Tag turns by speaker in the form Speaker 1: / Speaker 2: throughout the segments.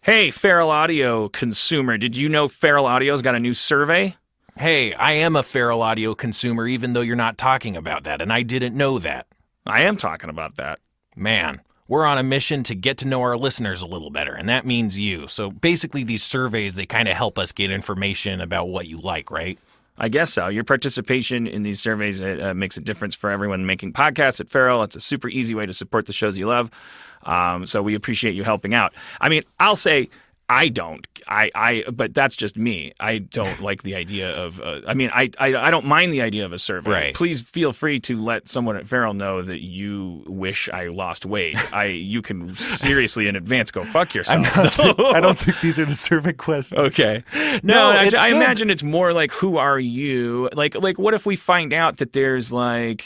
Speaker 1: Hey, Feral Audio consumer, did you know Feral Audio's got a new survey?
Speaker 2: Hey, I am a Feral Audio consumer, even though you're not talking about that, and I didn't know that.
Speaker 1: I am talking about that.
Speaker 2: Man, we're on a mission to get to know our listeners a little better, and that means you. So basically, these surveys, they kind of help us get information about what you like, right?
Speaker 1: I guess so. Your participation in these surveys makes a difference for everyone making podcasts at Feral. It's a super easy way to support the shows you love. So we appreciate you helping out. I mean, I'll say I don't. But that's just me. I don't like the idea of. I don't mind the idea of a survey.
Speaker 2: Right.
Speaker 1: Please feel free to let someone at Feral know that you wish I lost weight. You can seriously in advance go fuck yourself.
Speaker 2: I don't think these are the survey questions.
Speaker 1: Okay.
Speaker 2: No,
Speaker 1: I imagine it's more like, who are you? Like what if we find out that there's a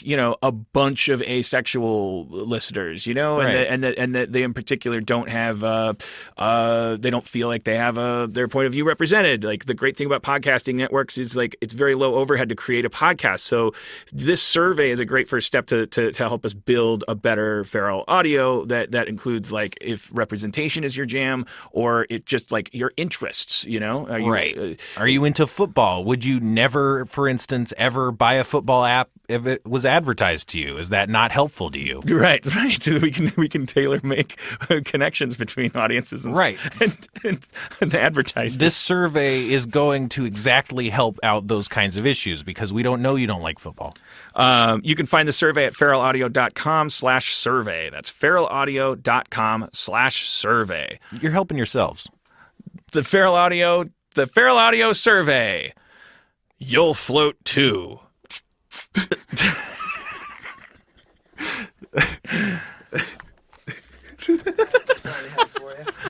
Speaker 1: bunch of asexual listeners,
Speaker 2: Right.
Speaker 1: and that they in particular don't have they don't feel like they have their point of view represented. Like, the great thing about podcasting networks is it's very low overhead to create a podcast. So this survey is a great first step to help us build a better Feral Audio that includes if representation is your jam, or it just your interests, Are you,
Speaker 2: Right. Are you into football? Would you never, for instance, ever buy a football app if it was advertised to you? Is that not helpful to you?
Speaker 1: Right. We can tailor make connections between audiences and
Speaker 2: Right.
Speaker 1: and advertising.
Speaker 2: This survey is going to exactly help out those kinds of issues, because we don't know you don't like football.
Speaker 1: You can find the survey at feralaudio.com/survey. That's feralaudio.com/survey.
Speaker 2: You're helping yourselves.
Speaker 1: The Feral Audio survey. You'll float too.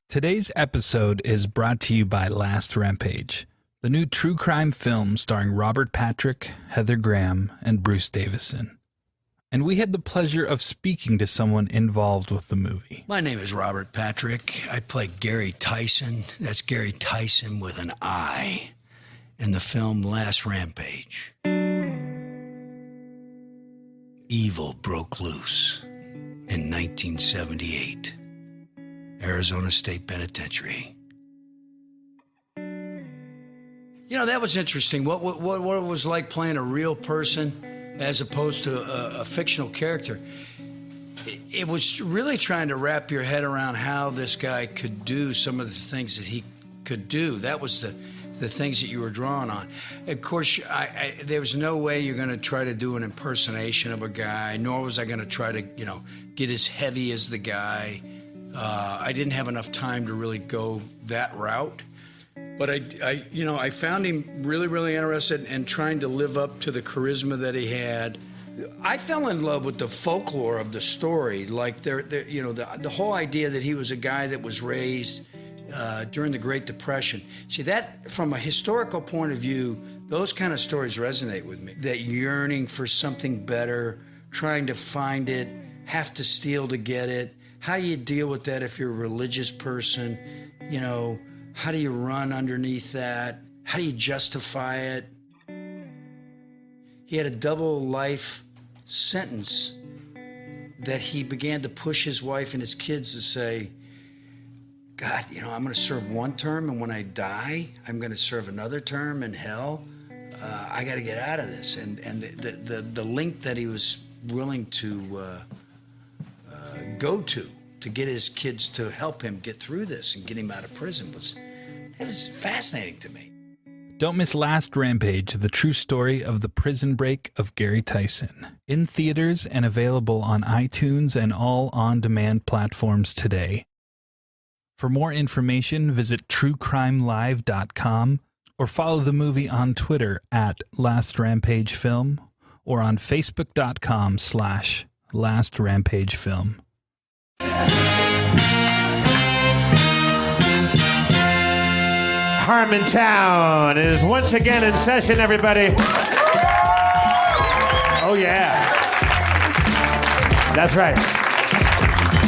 Speaker 3: Today's episode is brought to you by Last Rampage, the new true crime film starring Robert Patrick, Heather Graham, and Bruce Davison. And we had the pleasure of speaking to someone involved with the movie.
Speaker 4: My name is Robert Patrick. I play Gary Tyson. That's Gary Tyson with an I in the film Last Rampage. Evil broke loose in 1978. Arizona State Penitentiary. That was interesting. What it was like playing a real person as opposed to a fictional character. It was really trying to wrap your head around how this guy could do some of the things that he could do. That was the things that you were drawing on. Of course, there was no way you're going to try to do an impersonation of a guy, nor was I going to try to, get as heavy as the guy. I didn't have enough time to really go that route. But I found him really, really interested in trying to live up to the charisma that he had. I fell in love with the folklore of the story, the whole idea that he was a guy that was raised during the Great Depression. See, that from a historical point of view, those kind of stories resonate with me. That yearning for something better, trying to find it, have to steal to get it. How do you deal with that if you're a religious person? How do you run underneath that? How do you justify it? He had a double life sentence that he began to push his wife and his kids to say, God, I'm going to serve one term, and when I die, I'm going to serve another term in hell. I got to get out of this. And the length that he was willing to go to get his kids to help him get through this and get him out of prison was fascinating to me.
Speaker 3: Don't miss Last Rampage, the true story of the prison break of Gary Tyson. In theaters and available on iTunes and all on-demand platforms today. For more information, visit truecrimelive.com or follow the movie on Twitter at Last Rampage Film or on Facebook.com/Last Rampage Film.
Speaker 5: Harmontown is once again in session, everybody. Oh, yeah. That's right.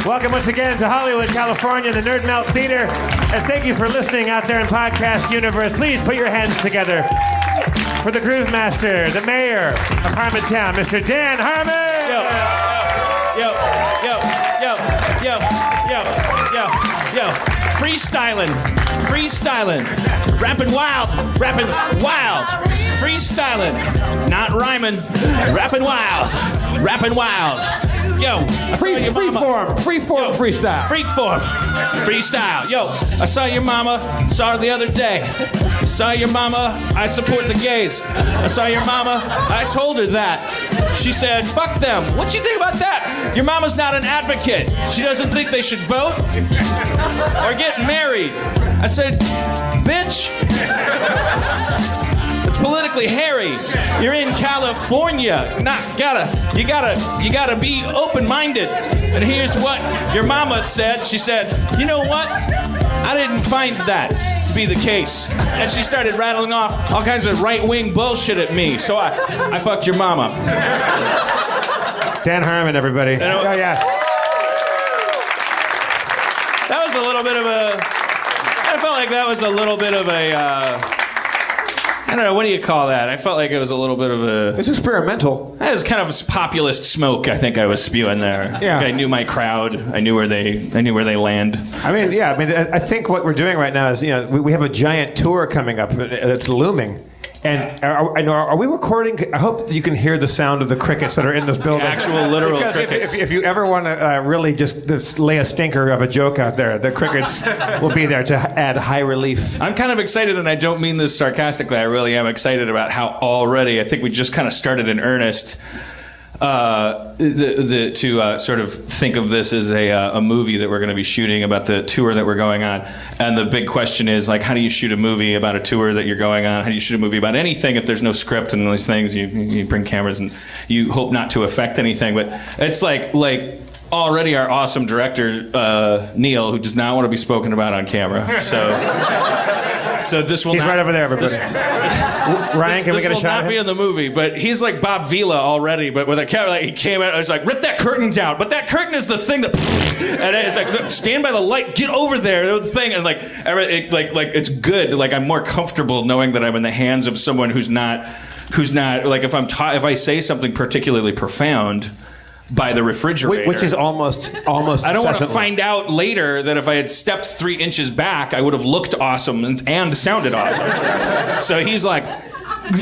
Speaker 5: Welcome once again to Hollywood, California, the Nerd Melt Theater. And thank you for listening out there in podcast universe. Please put your hands together for the Groove Master, the mayor of Harmontown, Mr. Dan Harmon.
Speaker 1: Yo.
Speaker 6: Freestyling. Rapping wild. Freestyling. Not rhyming. Rapping wild. Yo,
Speaker 5: Freeform freestyle.
Speaker 6: Freestyle. Yo, I saw your mama, saw her the other day. Saw your mama, I support the gays. I saw your mama, I told her that. She said, fuck them. What you think about that? Your mama's not an advocate. She doesn't think they should vote or get married. I said, bitch. It's politically hairy. You're in California. You gotta be open-minded. And here's what your mama said. She said, you know what? I didn't find that to be the case. And she started rattling off all kinds of right-wing bullshit at me. So I fucked your mama.
Speaker 5: Dan Harmon, everybody. Oh, yeah.
Speaker 6: That was a little bit of a... I felt like that was a little bit of a... I don't know, what do you call that? I felt like it was a little bit of a...
Speaker 5: It's experimental.
Speaker 6: That was kind of populist smoke, I think I was spewing there.
Speaker 5: Yeah.
Speaker 6: I knew my crowd. I knew where they land.
Speaker 5: I think what we're doing right now is, we have a giant tour coming up that's looming. And are we recording? I hope you can hear the sound of the crickets that are in this building.
Speaker 6: Actual literal
Speaker 5: because
Speaker 6: crickets.
Speaker 5: If you ever want to really just lay a stinker of a joke out there, the crickets will be there to add high relief.
Speaker 6: I'm kind of excited, and I don't mean this sarcastically. I really am excited about how already, I think we just kind of started in earnest to sort of think of this as a movie that we're going to be shooting about the tour that we're going on. And the big question is, like, how do you shoot a movie about a tour that you're going on? How do you shoot a movie about anything if there's no script and all these things? You bring cameras and you hope not to affect anything. But it's like already our awesome director, Neil, who does not want to be spoken about on camera. So this will
Speaker 5: He's right over there, everybody. Ryan, can we get a shot? This will not
Speaker 6: be in the movie, but he's like Bob Vila already, but with a camera. Like, he came out, I was like, rip that curtain down. But that curtain is the thing that, and it's like, stand by the light, get over there, the thing, and like it's good. Like, I'm more comfortable knowing that I'm in the hands of someone who's not like, if I say something particularly profound by the refrigerator,
Speaker 5: which is almost.
Speaker 6: I don't want to find out later that if I had stepped 3 inches back, I would have looked awesome and sounded awesome. So he's like,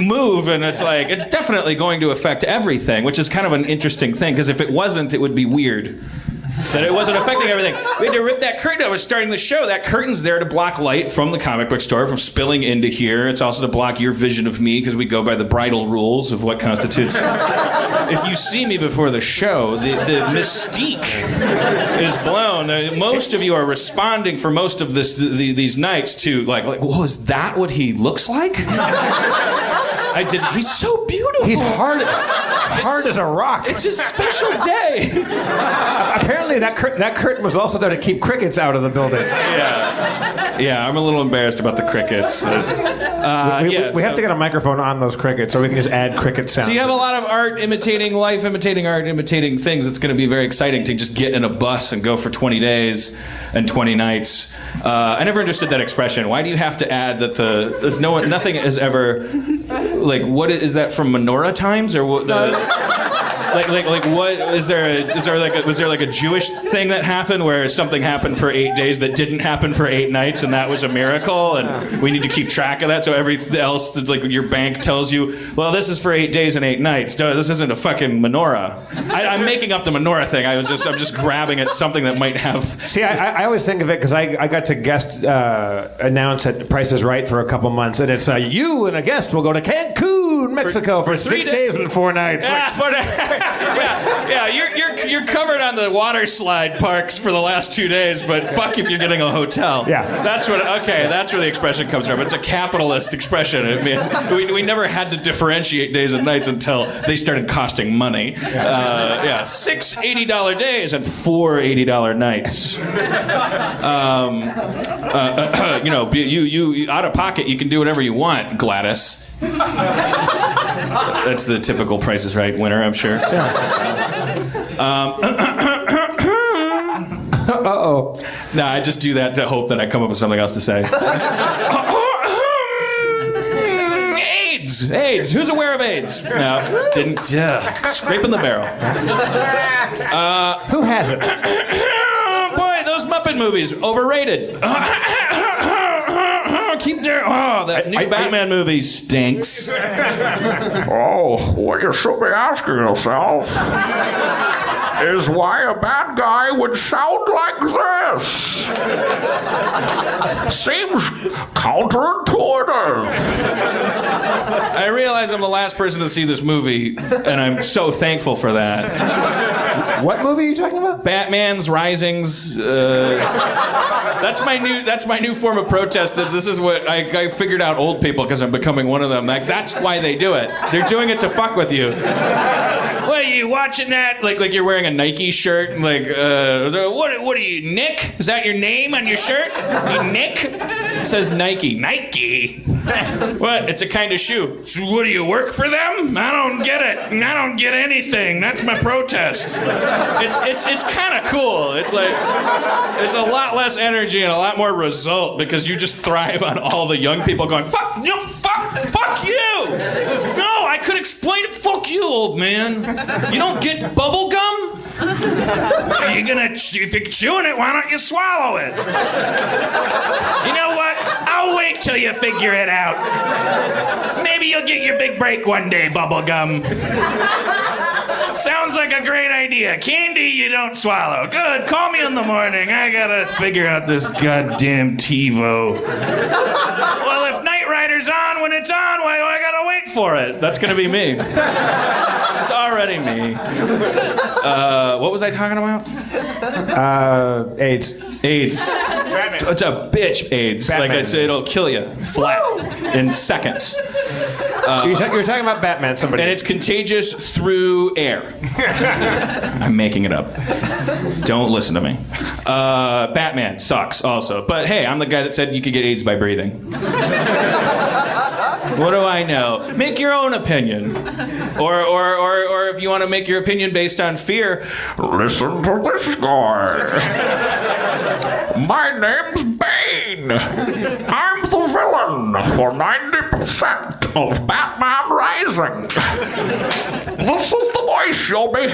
Speaker 6: move, and it's like, it's definitely going to affect everything, which is kind of an interesting thing, because if it wasn't, it would be weird that it wasn't affecting everything. We had to rip that curtain. I was starting the show. That curtain's there to block light from the comic book store from spilling into here. It's also to block your vision of me, because we go by the bridal rules of what constitutes. If you see me before the show, the mystique is blown. Most of you are responding for most of these nights to like, well, is that what he looks like? I did. He's so beautiful.
Speaker 5: He's hard as a rock.
Speaker 6: It's his special day.
Speaker 5: Apparently, that curtain was also there to keep crickets out of the building.
Speaker 6: Yeah. I'm a little embarrassed about the crickets.
Speaker 5: We have to get a microphone on those crickets, so we can just add cricket sound.
Speaker 6: So you have a lot of art imitating life, imitating art, imitating things. It's going to be very exciting to just get in a bus and go for 20 days and 20 nights. I never understood that expression. Why do you have to add that nothing is ever, like, what is that from Menorah times, or what? Like what was there like a Jewish thing that happened where something happened for 8 days that didn't happen for 8 nights, and that was a miracle, and we need to keep track of that, so everything else, like your bank tells you, well, this is for 8 days and 8 nights. This isn't a fucking menorah. I'm making up the menorah thing. I'm just grabbing at something that might have.
Speaker 5: See, I always think of it because I got to guest announce at Price is Right for a couple months, and it's you and a guest will go to Cancun, Mexico for 6 days and 4 nights.
Speaker 6: Yeah, you're covered on the water slide parks for the last 2 days, but fuck if you're getting a hotel.
Speaker 5: Yeah.
Speaker 6: That's where the expression comes from. It's a capitalist expression. I mean, we never had to differentiate days and nights until they started costing money. 6 $80 days and 4 $80 nights. You out of pocket, you can do whatever you want, Gladys. That's the typical Price is Right winner, I'm sure.
Speaker 5: Uh-oh.
Speaker 6: No, I just do that to hope that I come up with something else to say. AIDS. Who's aware of AIDS? No, didn't. Scraping the barrel.
Speaker 5: Who has it?
Speaker 6: Muppet movies, overrated. Keep doing. Oh, that new Batman movie stinks.
Speaker 7: Oh, what you should be asking yourself is why a bad guy would sound like this. Seems counterintuitive.
Speaker 6: I realize I'm the last person to see this movie, and I'm so thankful for that.
Speaker 8: What movie are you talking about?
Speaker 6: Batman's Risings. That's my new form of protest. This is what I figured out. Old people, because I'm becoming one of them. Like, that's why they do it. They're doing it to fuck with you. What are you watching that? Like you're wearing a Nike shirt. Like, what are you, Nick? Is that your name on your shirt? You Nick? It says Nike. Nike. What? It's a kind of shoe. So what do you work for them? I don't get it. I don't get anything. That's my protest. It's kind of cool. It's like it's a lot less energy and a lot more result because you just thrive on all the young people going fuck you, fuck you. No, I could explain it. Fuck you, old man. You don't get bubble gum? If you're chewing it, why don't you swallow it? You know what? I'll wait till you figure it out. Maybe you'll get your big break one day, bubblegum. Sounds like a great idea. Candy you don't swallow. Good, call me in the morning. I gotta figure out this goddamn TiVo. Well, if Knight Rider's on when it's on, why do I gotta wait for it? That's gonna be me. It's already me. What was I talking about?
Speaker 8: AIDS.
Speaker 6: It's a bitch, AIDS.
Speaker 8: Batman.
Speaker 6: Like it'll kill you flat in seconds.
Speaker 8: You're talking about Batman, somebody.
Speaker 6: And it's contagious through air. I'm making it up. Don't listen to me. Batman sucks also. But hey, I'm the guy that said you could get AIDS by breathing. What do I know? Make your own opinion. Or if you want to make your opinion based on fear,
Speaker 7: Listen to this guy. My name's Bane. I'm the villain for 90% of Batman Rising. This is the voice you'll be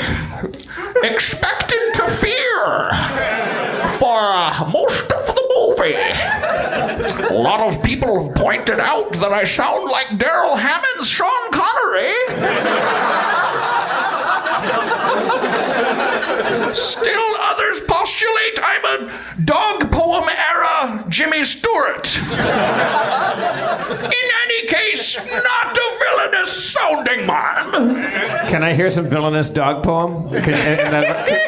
Speaker 7: expected to fear for most of the movie. A lot of people have pointed out that I sound like Daryl Hammond's Sean Connery. Still others postulate I'm a dog poem era Jimmy Stewart. In any case, not a villainous sounding man.
Speaker 8: Can I hear some villainous dog poem?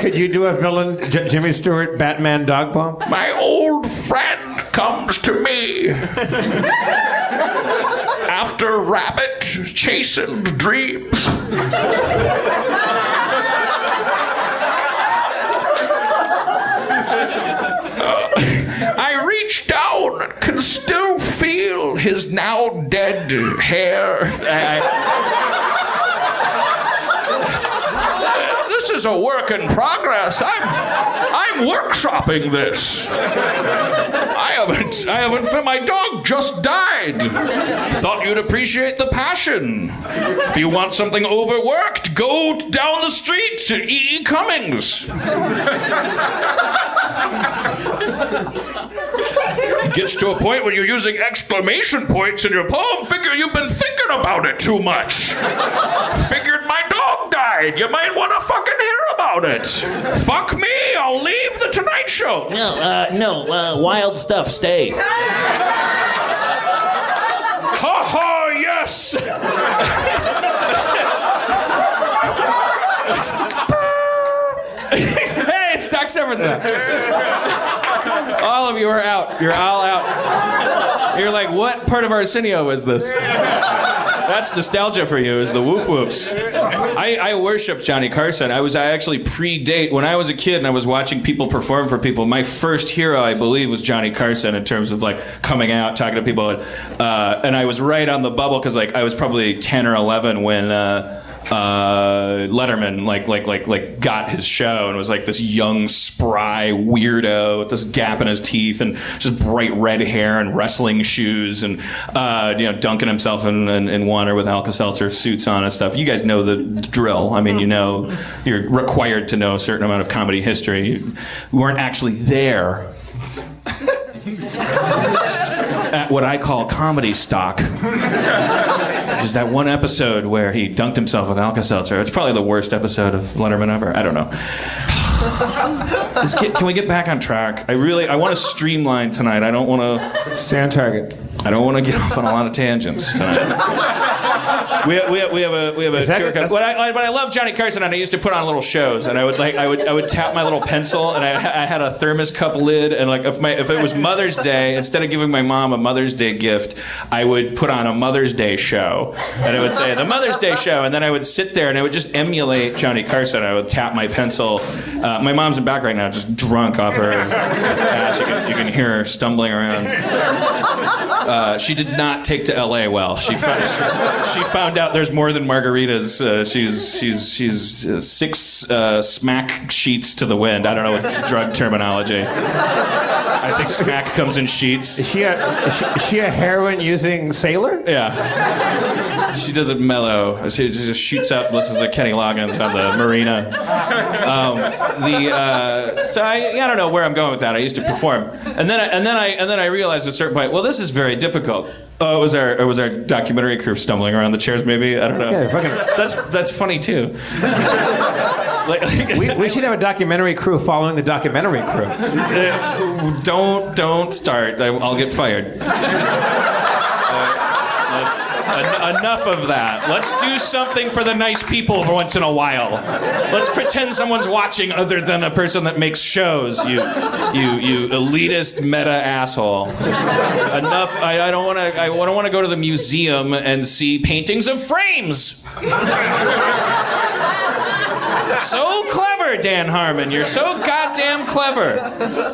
Speaker 8: Could you do a villain Jimmy Stewart Batman dog poem?
Speaker 7: My old friend comes to me after rabbit chastened dreams. I reach down and can still feel his now dead hair. This is a work in progress. I'm workshopping this. I haven't. My dog just died. Thought you'd appreciate the passion. If you want something overworked, go down the street to E.E. Cummings. Gets to a point when you're using exclamation points in your poem, figure you've been thinking about it too much. Figured my dog died. You might want to fucking hear about it. Fuck me, I'll leave the Tonight Show.
Speaker 9: No, wild stuff, stay.
Speaker 7: Ha ha, yes.
Speaker 6: hey, it's Doc Severinsen. All of you are out. You're all out. You're like, what part of Arsenio is this? That's nostalgia for you, is the woof woofs. I worship Johnny Carson. I actually predate. When I was a kid and I was watching people perform for people, my first hero, I believe, was Johnny Carson in terms of like coming out, talking to people. And I was right on the bubble because like I was probably 10 or 11 when Letterman like got his show and was like this young spry weirdo with this gap in his teeth and just bright red hair and wrestling shoes and dunking himself in water with Alka-Seltzer suits on and stuff. You guys know the drill. I mean, you know, you're required to know a certain amount of comedy history. You weren't actually there at what I call comedy stock. Which is that one episode where he dunked himself with Alka-Seltzer. It's probably the worst episode of Letterman ever. I don't know. Can we get back on track? I want to streamline tonight. I don't want to...
Speaker 8: Stay on target.
Speaker 6: I don't want to get off on a lot of tangents tonight. We have a tour guide. But I love Johnny Carson, and I used to put on little shows, and I would tap my little pencil, and I had a thermos cup lid, and like if it was Mother's Day, instead of giving my mom a Mother's Day gift, I would put on a Mother's Day show, and it would say the Mother's Day show, and then I would sit there and I would just emulate Johnny Carson. I would tap my pencil. My mom's in back right now, just drunk off her ass. You can hear her stumbling around. She did not take to L.A. well. She found out there's more than margaritas. She's 6 smack sheets to the wind. I don't know what drug terminology. I think smack comes in sheets.
Speaker 8: Is she a heroin using sailor?
Speaker 6: Yeah. She does it mellow. She just shoots up, listens to Kenny Loggins on the marina. So I don't know where I'm going with that. I used to perform, and then I realized at a certain point, well, this is very difficult. Oh, it was our documentary crew stumbling around the chairs. Maybe I don't know.
Speaker 8: Yeah,
Speaker 6: that's funny too.
Speaker 8: We should have a documentary crew following the documentary crew.
Speaker 6: Don't start. I'll get fired. Enough of that. Let's do something for the nice people for once in a while. Let's pretend someone's watching other than a person that makes shows. You elitist meta asshole. Enough. I don't want to go to the museum and see paintings of frames. So clever, Dan Harmon. You're so goddamn clever.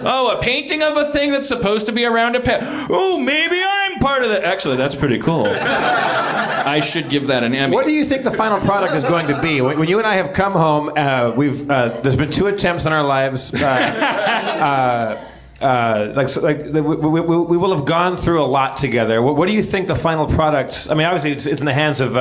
Speaker 6: Oh, a painting of a thing that's supposed to be around a pet. Oh, maybe I'm part of that. Actually, that's pretty cool. I should give that an Emmy.
Speaker 8: What do you think the final product is going to be? When you and I have come home, there's been 2 attempts in our lives. We will have gone through a lot together. What do you think the final product? I mean, obviously, it's in the hands of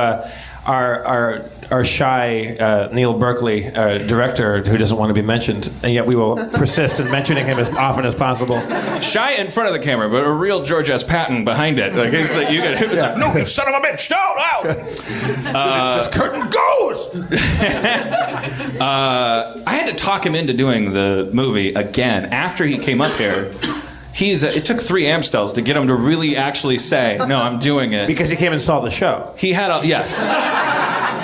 Speaker 8: our shy Neil Berkeley, director, who doesn't want to be mentioned, and yet we will persist in mentioning him as often as possible.
Speaker 6: Shy in front of the camera, but a real George S. Patton behind it. Like, it's like like, no, you son of a bitch, no, no.
Speaker 8: This curtain goes.
Speaker 6: I had to talk him into doing the movie again after he came up here. It took 3 Amstels to get him to really actually say, no, I'm doing it.
Speaker 8: Because he came and saw the show.
Speaker 6: He had yes.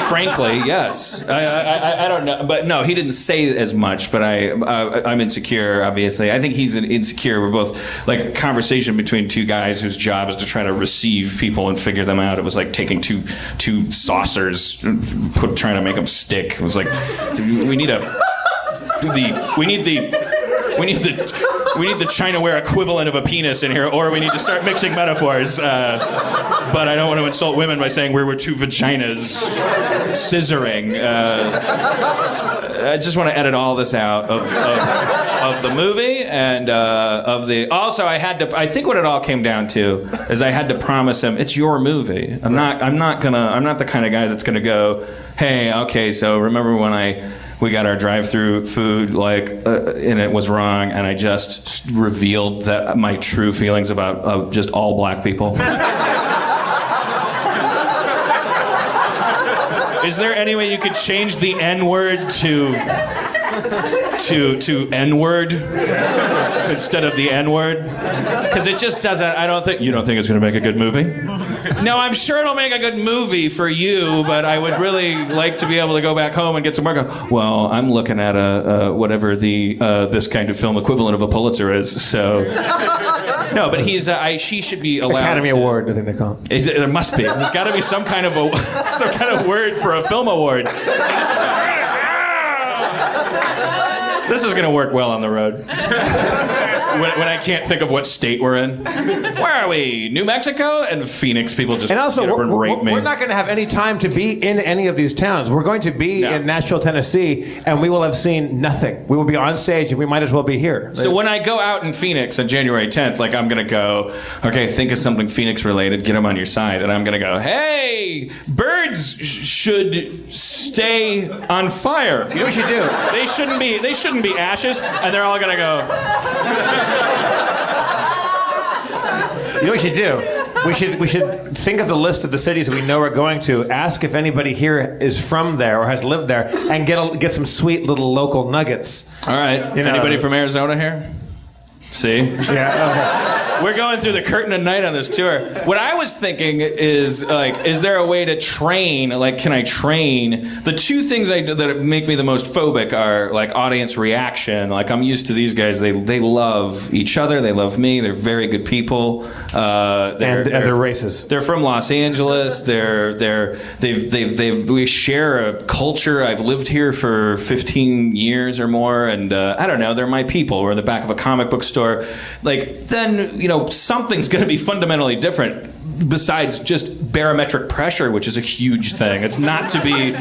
Speaker 6: Frankly, yes. I don't know. But no, he didn't say as much, but I'm insecure, obviously. I think he's insecure. We're both, like, a conversation between 2 guys whose job is to try to receive people and figure them out. It was like taking two saucers, trying to make them stick. It was like, we need the Chinaware equivalent of a penis in here, or we need to start mixing metaphors. But I don't want to insult women by saying we're 2 vaginas scissoring. I just want to edit all this out of the movie and of the. Also, I think what it all came down to is I had to promise him it's your movie. I'm not the kind of guy that's gonna go, hey, okay, so remember when we got our drive-through food, and it was wrong, and I just revealed that my true feelings about just all black people. Is there any way you could change the N-word to N-word instead of the N-word? Because it just doesn't. You don't think it's going to make a good movie? No, I'm sure it'll make a good movie for you, but I would really like to be able to go back home and get some work. Well, I'm looking at whatever the this kind of film equivalent of a Pulitzer is. So no, but she should be allowed.
Speaker 8: Academy Award, I think they call it.
Speaker 6: There must be. There's got to be some kind of word for a film award. This is going to work well on the road. When I can't think of what state we're in. Where are we? New Mexico? And Phoenix. People just
Speaker 8: and also,
Speaker 6: get over and rape me.
Speaker 8: We're not going to have any time to be in any of these towns. We're going to be in Nashville, Tennessee, and we will have seen nothing. We will be on stage, and we might as well be here.
Speaker 6: So when I go out in Phoenix on January 10th, I'm going to go, okay, think of something Phoenix-related, get them on your side. And I'm going to go, hey, birds should stay on fire.
Speaker 8: You know what you do?
Speaker 6: They shouldn't be ashes. And they're all going to go...
Speaker 8: You know what we should do? We should think of the list of the cities that we know we're going to, ask if anybody here is from there or has lived there, and get some sweet little local nuggets.
Speaker 6: All right. Anybody from Arizona here? See?
Speaker 8: Yeah.
Speaker 6: We're going through the curtain of night on this tour. What I was thinking is, like, is there a way to train? Like, can I train? The two things that make me the most phobic are, like, audience reaction. Like, I'm used to these guys. They love each other. They love me. They're very good people.
Speaker 8: And they're racist.
Speaker 6: They're from Los Angeles. We share a culture. I've lived here for 15 years or more, and I don't know. They're my people. We're in the back of a comic book store. Like, then, you know, something's going to be fundamentally different besides just barometric pressure, which is a huge thing. It's not to be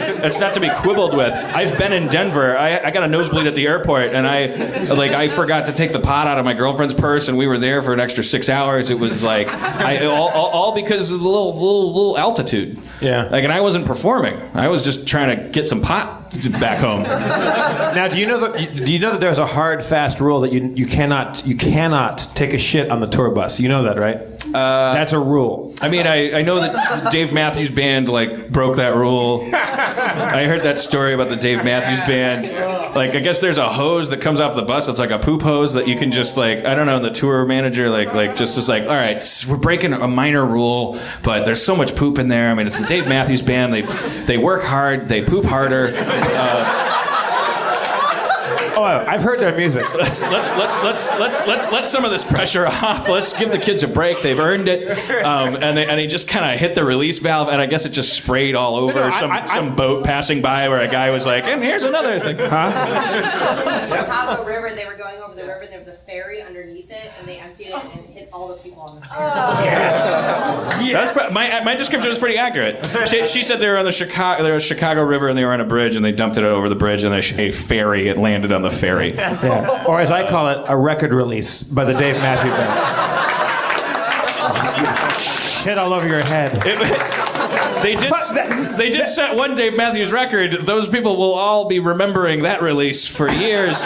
Speaker 6: quibbled with. I've been in Denver. I got a nosebleed at the airport, and I forgot to take the pot out of my girlfriend's purse, and we were there for an extra 6 hours. It was like all because of the little altitude.
Speaker 8: Yeah.
Speaker 6: Like, and I wasn't performing. I was just trying to get some pot back home.
Speaker 8: Now, do you know that there's a hard, fast rule that you cannot take a shit on the tour bus? You know that, right? That's a rule.
Speaker 6: I mean, I know that Dave Matthews Band, like, broke that rule. I heard that story about the Dave Matthews Band. Like, I guess there's a hose that comes off the bus. It's like a poop hose that you can just, like, I don't know, the tour manager, like just was like, all right, we're breaking a minor rule, but there's so much poop in there. I mean, it's the Dave Matthews Band. They work hard. They poop harder.
Speaker 8: Oh, I've heard their music.
Speaker 6: Let's let some of this pressure off. Let's give the kids a break. They've earned it. And they just kind of hit the release valve, and I guess it just sprayed all over some boat passing by where a guy was like, and here's another thing.
Speaker 10: Huh? In the Chicago River, they were going over the river, and there was a ferry underneath it, and they emptied it and hit all the people on the ferry. Oh.
Speaker 6: Yes. My description was pretty accurate. She said they were on the Chicago River, and they were on a bridge, and they dumped it over the bridge, and a ferry, it landed on the ferry.
Speaker 8: Yeah. Or as I call it, a record release by the Dave Matthews Band. Shit all over your head.
Speaker 6: They did set one Dave Matthews record. Those people will all be remembering that release for years.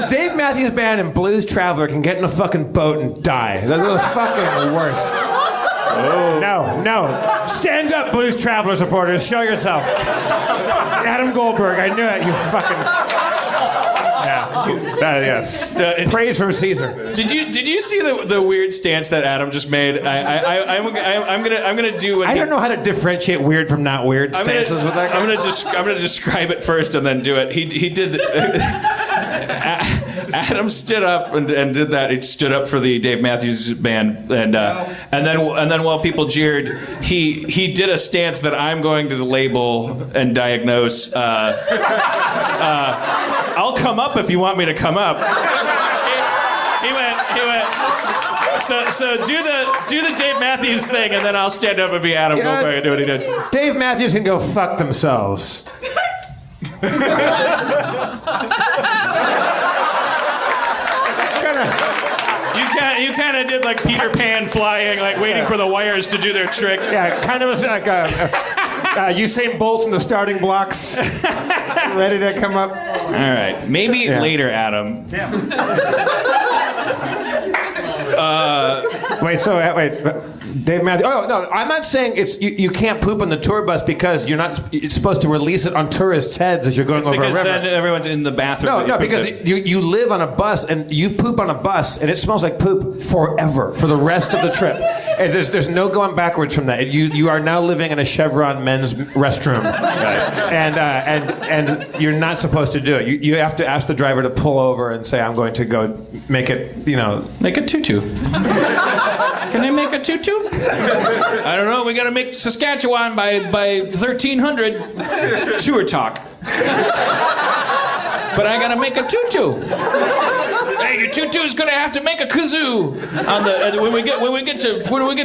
Speaker 8: Dave Matthews Band and Blues Traveler can get in a fucking boat and die. Those are the fucking worst. Oh. No. Stand up, Blues Traveler supporters. Show yourself. Adam Goldberg, I knew it, you fucking... Yeah. Yes. Praise from Caesar.
Speaker 6: Did you see the weird stance that Adam just made? I'm gonna do.
Speaker 8: I don't know how to differentiate weird from not weird stances with that guy.
Speaker 6: I'm gonna describe it first and then do it. He did. Adam stood up and did that. He stood up for the Dave Matthews Band, and then while people jeered, he did a stance that I'm going to label and diagnose. I'll come up if you want me to come up. He went. So do the Dave Matthews thing, and then I'll stand up and be Adam Goldberg and do what he did.
Speaker 8: Dave Matthews can go fuck themselves.
Speaker 6: You kind of did like Peter Pan flying, like waiting for the wires to do their trick.
Speaker 8: Yeah, kind of like Usain Bolt's in the starting blocks, ready to come up.
Speaker 6: All right, maybe later, Adam.
Speaker 8: Wait, Dave Matthews. Oh no, I'm not saying it's you can't poop on the tour bus because it's supposed to release it on tourists' heads as you're going over a river.
Speaker 6: Because then everyone's in the bathroom.
Speaker 8: No, because you live on a bus and you poop on a bus and it smells like poop forever for the rest of the trip. And there's no going backwards from that. You are now living in a Chevron men's restroom, right. and you're not supposed to do it. You have to ask the driver to pull over and say, "I'm going to go make it."
Speaker 6: Make a tutu. Can I make a tutu? I don't know. We got to make Saskatchewan by 1300. Tour talk. But I got to make a tutu. Hey, your tutu is gonna have to make a kazoo on the when we get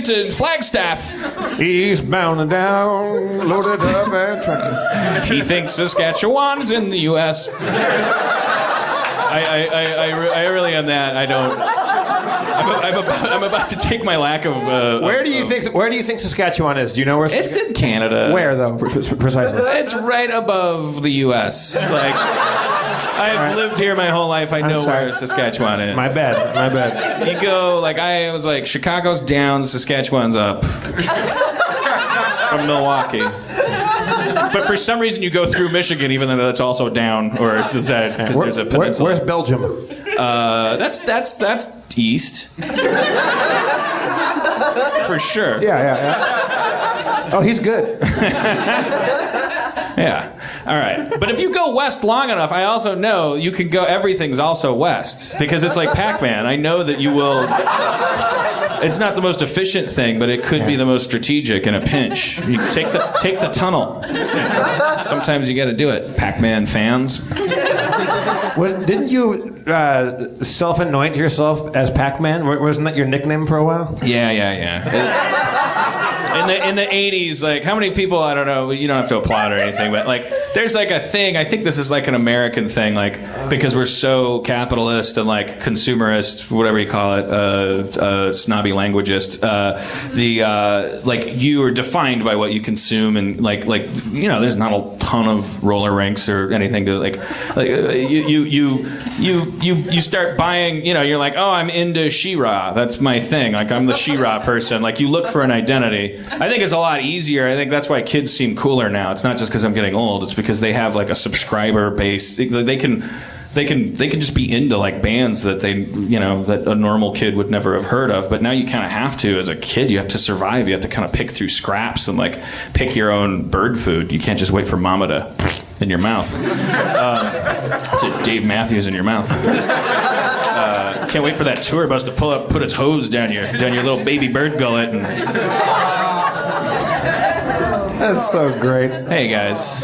Speaker 6: to Flagstaff.
Speaker 8: Eastbound and down, loaded up and trucking.
Speaker 6: He thinks Saskatchewan is in the U.S. I really am that. I don't. I'm about to take my lack of.
Speaker 8: Where do you think Saskatchewan is? Do you know where?
Speaker 6: It's in Canada.
Speaker 8: Where though, precisely?
Speaker 6: It's right above the U.S. Like. I've lived here my whole life. I know
Speaker 8: sorry.
Speaker 6: where Saskatchewan is.
Speaker 8: My bad.
Speaker 6: You go, like, I was like, Chicago's down, Saskatchewan's up. From Milwaukee. But for some reason, you go through Michigan, even though that's also down, or it's inside, because there's a peninsula.
Speaker 8: Where's Belgium?
Speaker 6: That's east. For sure.
Speaker 8: Yeah. Oh, he's good.
Speaker 6: Yeah. All right. But if you go west long enough, I also know you can go, everything's also west. Because it's like Pac-Man. I know that you will... It's not the most efficient thing, but it could be the most strategic in a pinch. You take the tunnel. Sometimes you got to do it. Pac-Man fans.
Speaker 8: Didn't you self-anoint yourself as Pac-Man? Wasn't that your nickname for a while?
Speaker 6: Yeah. In the 80s, like, how many people, I don't know, you don't have to applaud or anything, but, like, there's, like, a thing, I think this is, like, an American thing, like, because we're so capitalist and, like, consumerist, whatever you call it, snobby languagist, like, you are defined by what you consume, and, like, you know, there's not a ton of roller rinks or anything to, like you start buying, you know, you're like, oh, I'm into She-Ra, that's my thing, like, I'm the She-Ra person, like, you look for an identity. I think it's a lot easier. I think that's why kids seem cooler now. It's not just because I'm getting old. It's because they have like a subscriber base. They can just be into like bands that that a normal kid would never have heard of. But now you kind of have to, as a kid, you have to survive. You have to kind of pick through scraps and like pick your own bird food. You can't just wait for mama to in your mouth. To Dave Matthews in your mouth. Can't wait for that tour bus to pull up, put its hose down your little baby bird gullet.
Speaker 8: That's so great.
Speaker 6: Hey guys,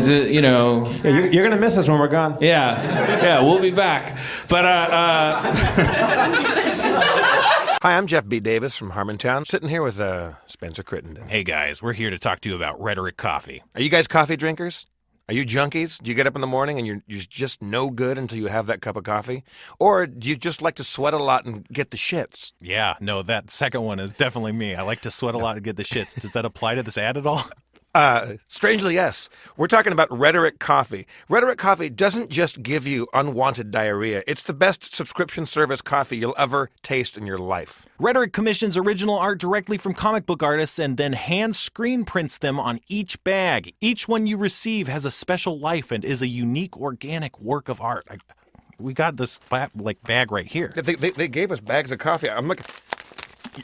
Speaker 6: you know.
Speaker 8: Yeah, you're gonna miss us when we're gone.
Speaker 6: Yeah, we'll be back. But
Speaker 11: Hi, I'm Jeff B. Davis from Harmontown, sitting here with Spencer Crittenden.
Speaker 2: Hey guys, we're here to talk to you about Rhetoric Coffee.
Speaker 11: Are you guys coffee drinkers? Are you junkies? Do you get up in the morning and you're just no good until you have that cup of coffee? Or do you just like to sweat a lot and get the shits?
Speaker 2: Yeah, no, that second one is definitely me. I like to sweat a lot and get the shits. Does that apply to this ad at all?
Speaker 11: Strangely, yes. We're talking about Rhetoric Coffee. Rhetoric Coffee doesn't just give you unwanted diarrhea. It's the best subscription service coffee you'll ever taste in your life.
Speaker 2: Rhetoric commissions original art directly from comic book artists and then hand screen prints them on each bag. Each one you receive has a special life and is a unique organic work of art. We got this bag right here.
Speaker 11: They gave us bags of coffee. I'm looking...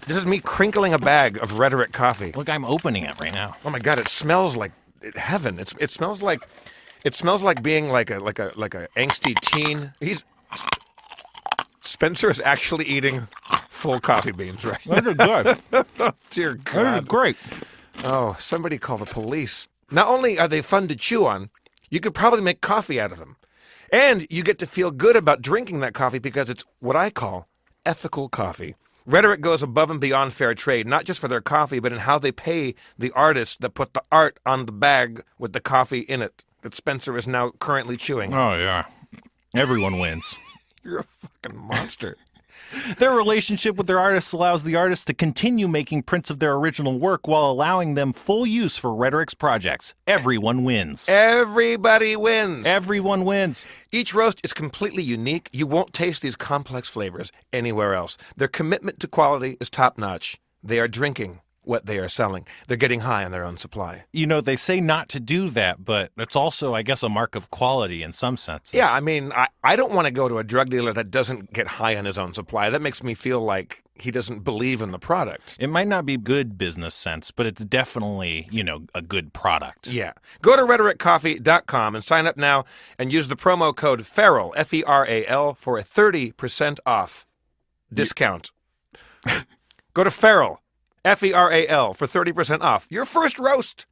Speaker 11: This is me crinkling a bag of Rhetoric coffee.
Speaker 2: Look, I'm opening it right now.
Speaker 11: Oh my God! It smells like heaven. It smells like being like a angsty teen. Spencer is actually eating full coffee beans right now.
Speaker 2: Those are good.
Speaker 11: Dear God,
Speaker 2: Those are great.
Speaker 11: Oh, somebody call the police. Not only are they fun to chew on, you could probably make coffee out of them, and you get to feel good about drinking that coffee because it's what I call ethical coffee. Rhetoric goes above and beyond fair trade, not just for their coffee, but in how they pay the artists that put the art on the bag with the coffee in it that Spencer is now currently chewing.
Speaker 2: Oh, yeah. Everyone wins.
Speaker 11: You're a fucking monster.
Speaker 2: Their relationship with their artists allows the artists to continue making prints of their original work while allowing them full use for Rhetoric's projects. Everyone wins.
Speaker 11: Everybody wins.
Speaker 2: Everyone wins.
Speaker 11: Each roast is completely unique. You won't taste these complex flavors anywhere else. Their commitment to quality is top-notch. They are drinking what they are selling. They're getting high on their own supply.
Speaker 2: You know, they say not to do that, but it's also, I guess, a mark of quality in some senses.
Speaker 11: Yeah, I mean, I don't want to go to a drug dealer that doesn't get high on his own supply. That makes me feel like he doesn't believe in the product.
Speaker 2: It might not be good business sense, but it's definitely, a good product.
Speaker 11: Yeah. Go to rhetoriccoffee.com and sign up now and use the promo code FERAL, F-E-R-A-L, for a 30% off discount. Go to FERAL, F-E-R-A-L, for 30% off your first roast.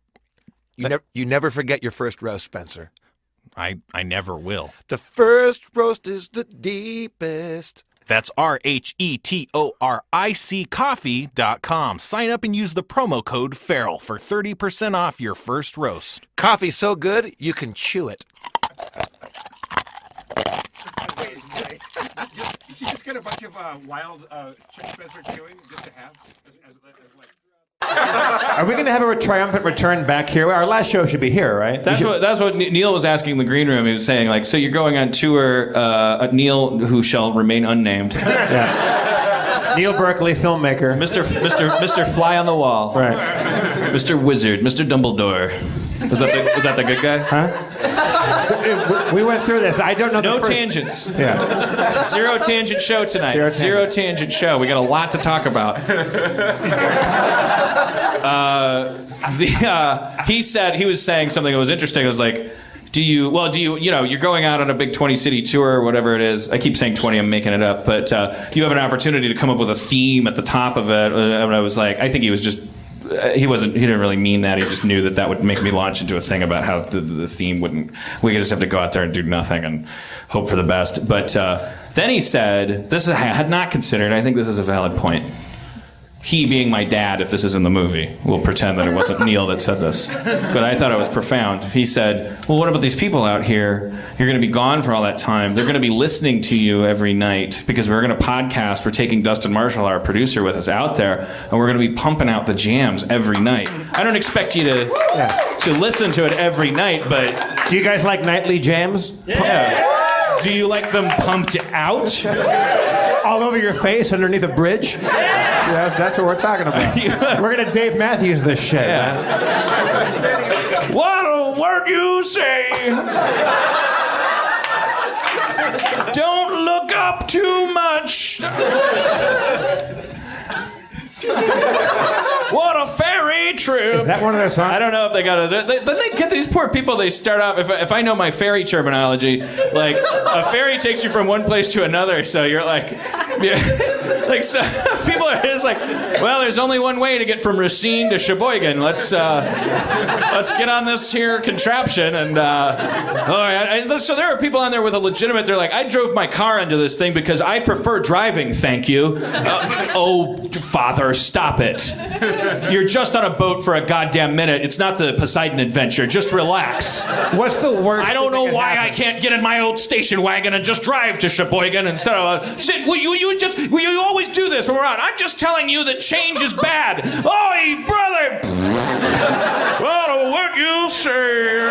Speaker 11: You never forget your first roast, Spencer.
Speaker 2: I never will.
Speaker 11: The first roast is the deepest.
Speaker 2: That's RHETORIC coffee.com. Sign up and use the promo code FERAL for 30% off your first roast.
Speaker 11: Coffee so good, you can chew it. Did you just get a bunch of wild Chick Spencer chewing just to have?
Speaker 8: Are we going to have a triumphant return back here? Our last show should be here, right?
Speaker 6: That's what Neil was asking in the green room. He was saying, like, so you're going on tour, Neil, who shall remain unnamed.
Speaker 8: Yeah. Neil Berkeley, filmmaker.
Speaker 6: Mr. Fly on the Wall.
Speaker 8: Right.
Speaker 6: Mr. Wizard, Mr. Dumbledore. Was that the good guy?
Speaker 8: Huh? We went through this. I don't know.
Speaker 6: No tangents.
Speaker 8: Yeah.
Speaker 6: Zero tangent show tonight. Zero tangent show. We got a lot to talk about. He was saying something that was interesting. It was like, you're going out on a big 20-city tour or whatever it is. I keep saying 20, I'm making it up. But you have an opportunity to come up with a theme at the top of it. And I was like, I think he was just, he didn't really mean that. He just knew that would make me launch into a thing about how the theme wouldn't, we could just have to go out there and do nothing and hope for the best. But then he said, I had not considered, I think this is a valid point. He being my dad, if this is in the movie, we'll pretend that it wasn't Neil that said this. But I thought it was profound. He said, well, what about these people out here? You're going to be gone for all that time. They're going to be listening to you every night because we're going to podcast. We're taking Dustin Marshall, our producer, with us out there, and we're going to be pumping out the jams every night. I don't expect you to listen to it every night, but...
Speaker 8: Do you guys like nightly jams?
Speaker 6: Yeah. Do you like them pumped out?
Speaker 8: All over your face underneath a bridge? Yeah, that's what we're talking about. We're going to Dave Matthews this shit, man.
Speaker 6: What a word you say. Don't look up too much. What a fairy trip.
Speaker 8: Is that one of their songs?
Speaker 6: I don't know if they got it. Then they get these poor people, they start off, if I know my fairy terminology, like, a ferry takes you from one place to another, so you're like, like, so people are just like, well, there's only one way to get from Racine to Sheboygan. Let's get on this here contraption, and, so there are people on there with a legitimate, they're like, I drove my car into this thing because I prefer driving, thank you. Oh, Father, stop it. You're just on a boat for a goddamn minute. It's not the Poseidon Adventure. Just relax.
Speaker 8: What's the worst?
Speaker 6: I don't know why I can't get in my old station wagon and just drive to Sheboygan instead of... you always do this when we're out. I'm just telling you that change is bad. Oi, brother! What a word you say.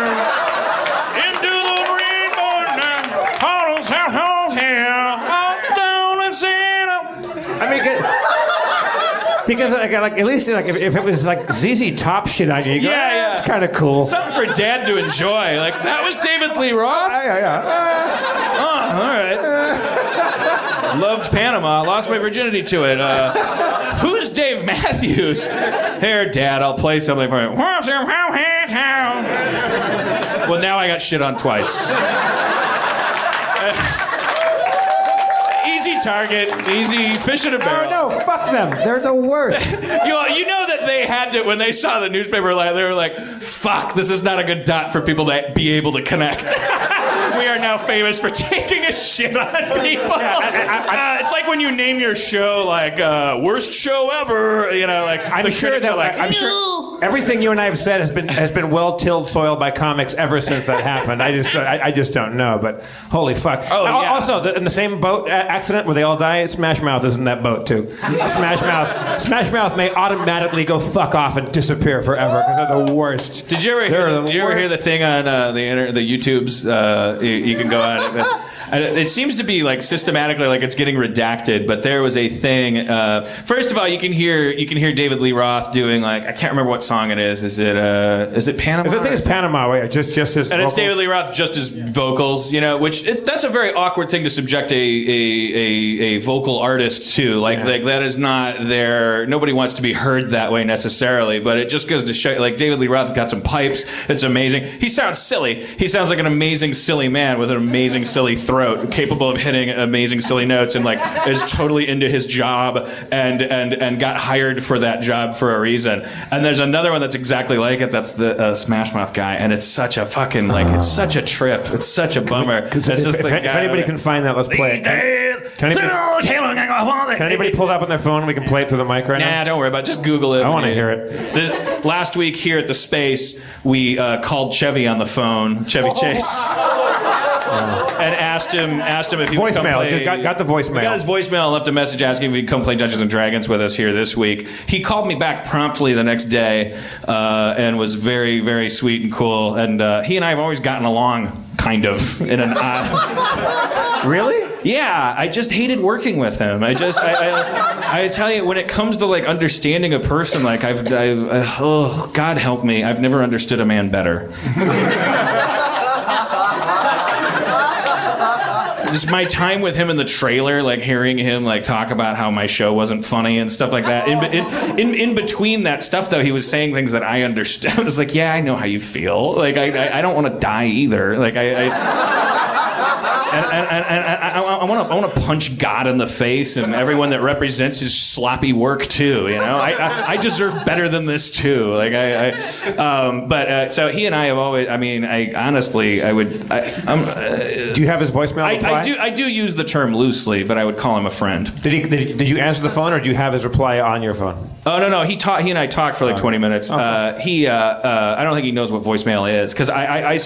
Speaker 6: Into the rainbow now. Hold on, here. Hold down and say...
Speaker 8: I mean... Because like at least like if it was like ZZ Top shit on you, you go,
Speaker 6: yeah,
Speaker 8: it's kind of cool.
Speaker 6: Something for Dad to enjoy. Like that was David Lee Roth.
Speaker 8: Yeah.
Speaker 6: All right. Loved Panama. Lost my virginity to it. Who's Dave Matthews? Here, Dad, I'll play something for you. Well, now I got shit on twice. Easy target, easy fish in a barrel.
Speaker 8: Oh no, fuck them. They're the worst.
Speaker 6: You know that they had to, when they saw the newspaper, they were like, fuck, this is not a good dot for people to be able to connect. We are now famous for taking a shit on people. It's like when you name your show like worst show ever.
Speaker 8: I'm sure everything you and I have said has been well tilled soil by comics ever since that happened. I just don't know, but holy fuck.
Speaker 6: Oh, yeah.
Speaker 8: Also, in the same boat accident where they all die, Smash Mouth is in that boat too. Smash Mouth may automatically go fuck off and disappear forever because they're the worst.
Speaker 6: Did you ever hear the thing on the YouTubes? You can go on. It seems to be like systematically like it's getting redacted, but there was a thing. First of all, you can hear David Lee Roth doing like, I can't remember what song it is. Is it Panama?
Speaker 8: I think it's Panama. Wait, just his.
Speaker 6: And
Speaker 8: vocals?
Speaker 6: it's David Lee Roth, just his vocals. That's a very awkward thing to subject a vocal artist to. Like that is not their. Nobody wants to be heard that way necessarily, but it just goes to show. Like David Lee Roth's got some pipes. It's amazing. He sounds silly. He sounds like an amazing silly man with an amazing silly throat, capable of hitting amazing silly notes, and like is totally into his job and got hired for that job for a reason. And there's another one that's exactly like it. That's the Smash Mouth guy, and it's such a fucking it's such a trip. It's such a bummer.
Speaker 8: If anybody can find that, let's play it. Can anybody pull that up on their phone and we can play it through the mic right now?
Speaker 6: Nah, don't worry about it. Just Google it.
Speaker 8: I want to hear it.
Speaker 6: Last week here at the Space, we called Chevy on the phone, Chevy Chase. and asked him if he would come
Speaker 8: Voicemail.
Speaker 6: play.
Speaker 8: Just got the voicemail.
Speaker 6: We got his voicemail and left a message asking if he'd come play Dungeons and Dragons with us here this week. He called me back promptly the next day and was very, very sweet and cool. And he and I have always gotten along, kind of, in an odd...
Speaker 8: Really?
Speaker 6: Yeah, I just hated working with him. I tell you, when it comes to like understanding a person, like oh, God help me, I've never understood a man better. Just my time with him in the trailer, like hearing him like talk about how my show wasn't funny and stuff like that. In between that stuff, though, he was saying things that I understood. I was like, yeah, I know how you feel. Like I don't want to die either. Like I want to punch God in the face and everyone that represents his sloppy work too. You know, I deserve better than this too. Like so he and I have always. I mean, do
Speaker 8: you have his voicemail reply?
Speaker 6: I do use the term loosely, but I would call him a friend.
Speaker 8: Did you answer the phone, or do you have his reply on your phone?
Speaker 6: Oh no, he and I talked for like 20 minutes. Okay. I don't think he knows what voicemail is, because I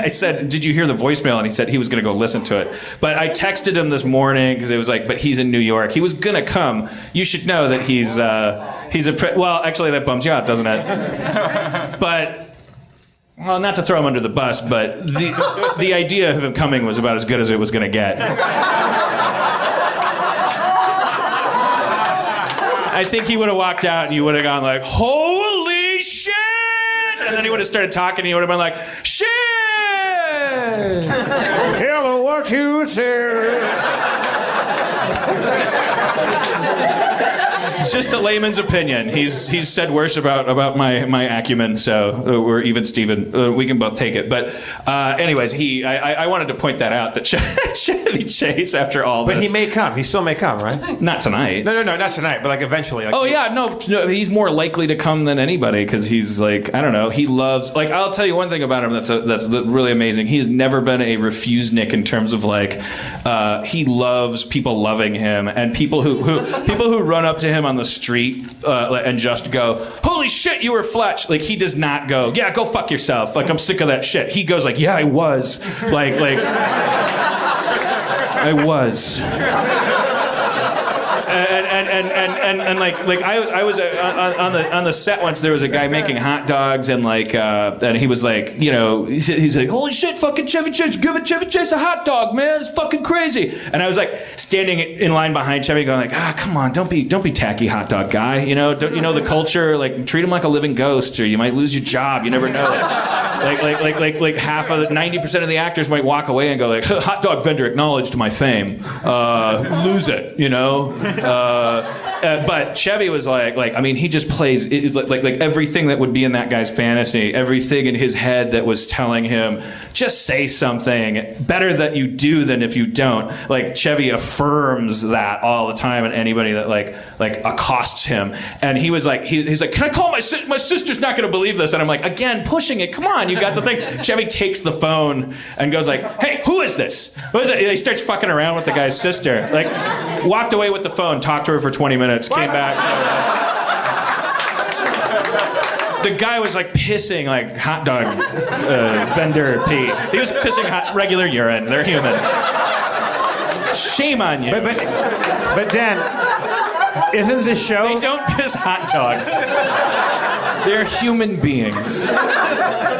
Speaker 6: said, did you hear the voicemail? And he said he was going to go listen to it. But I texted him this morning because it was like, but he's in New York. He was going to come. You should know that he's well, actually that bums you out, doesn't it? But. Well, not to throw him under the bus, but the idea of him coming was about as good as it was going to get. I think he would have walked out and you would have gone like, holy shit! And then he would have started talking and he would have been like, shit!
Speaker 5: Tell her what you say.
Speaker 6: It's just a layman's opinion. He's said worse about my acumen, so we're even Steven. We can both take it. But anyways, I wanted to point that out, that Chevy Chase, after all this...
Speaker 8: But he may come. He still may come, right?
Speaker 6: Not tonight.
Speaker 8: No, not tonight, but like eventually. Like,
Speaker 6: no, he's more likely to come than anybody, because he's like, I don't know, he loves... Like, I'll tell you one thing about him that's really amazing. He's never been a refusenik in terms of like, he loves people loving him, and people who run up to him on the street and just go, holy shit, you were Fletch. Like, he does not go, yeah, go fuck yourself. Like, I'm sick of that shit. He goes like, yeah, I was. Like I was. And like I was on the set once. There was a guy making hot dogs, and like and he was like, you know, he's like, holy shit, fucking Chevy Chase, give Chevy Chase a hot dog, man, it's fucking crazy. And I was like standing in line behind Chevy, going like, come on, don't be tacky, hot dog guy. You know, don't you know the culture? Like, treat him like a living ghost, or you might lose your job. You never know. Like half of 90% of the actors might walk away and go like, hot dog vendor acknowledged my fame. Lose it, you know. But Chevy was like I mean, he just plays it's like everything that would be in that guy's fantasy, everything in his head that was telling him, just say something, better that you do than if you don't. Like, Chevy affirms that all the time, and anybody that like accosts him. And he was like, he's like, can I call my sister's not going to believe this? And I'm like, again, pushing it. Come on, you got the thing. Chevy takes the phone and goes like, hey, who is this? Who is it? He starts fucking around with the guy's sister. Like, walked away with the phone, talked to her for 20 minutes, came back. The guy was like pissing like hot dog vendor pee. He was pissing regular urine. They're human. Shame on you.
Speaker 8: But Dan, isn't this show...
Speaker 6: They don't piss hot dogs. They're human beings.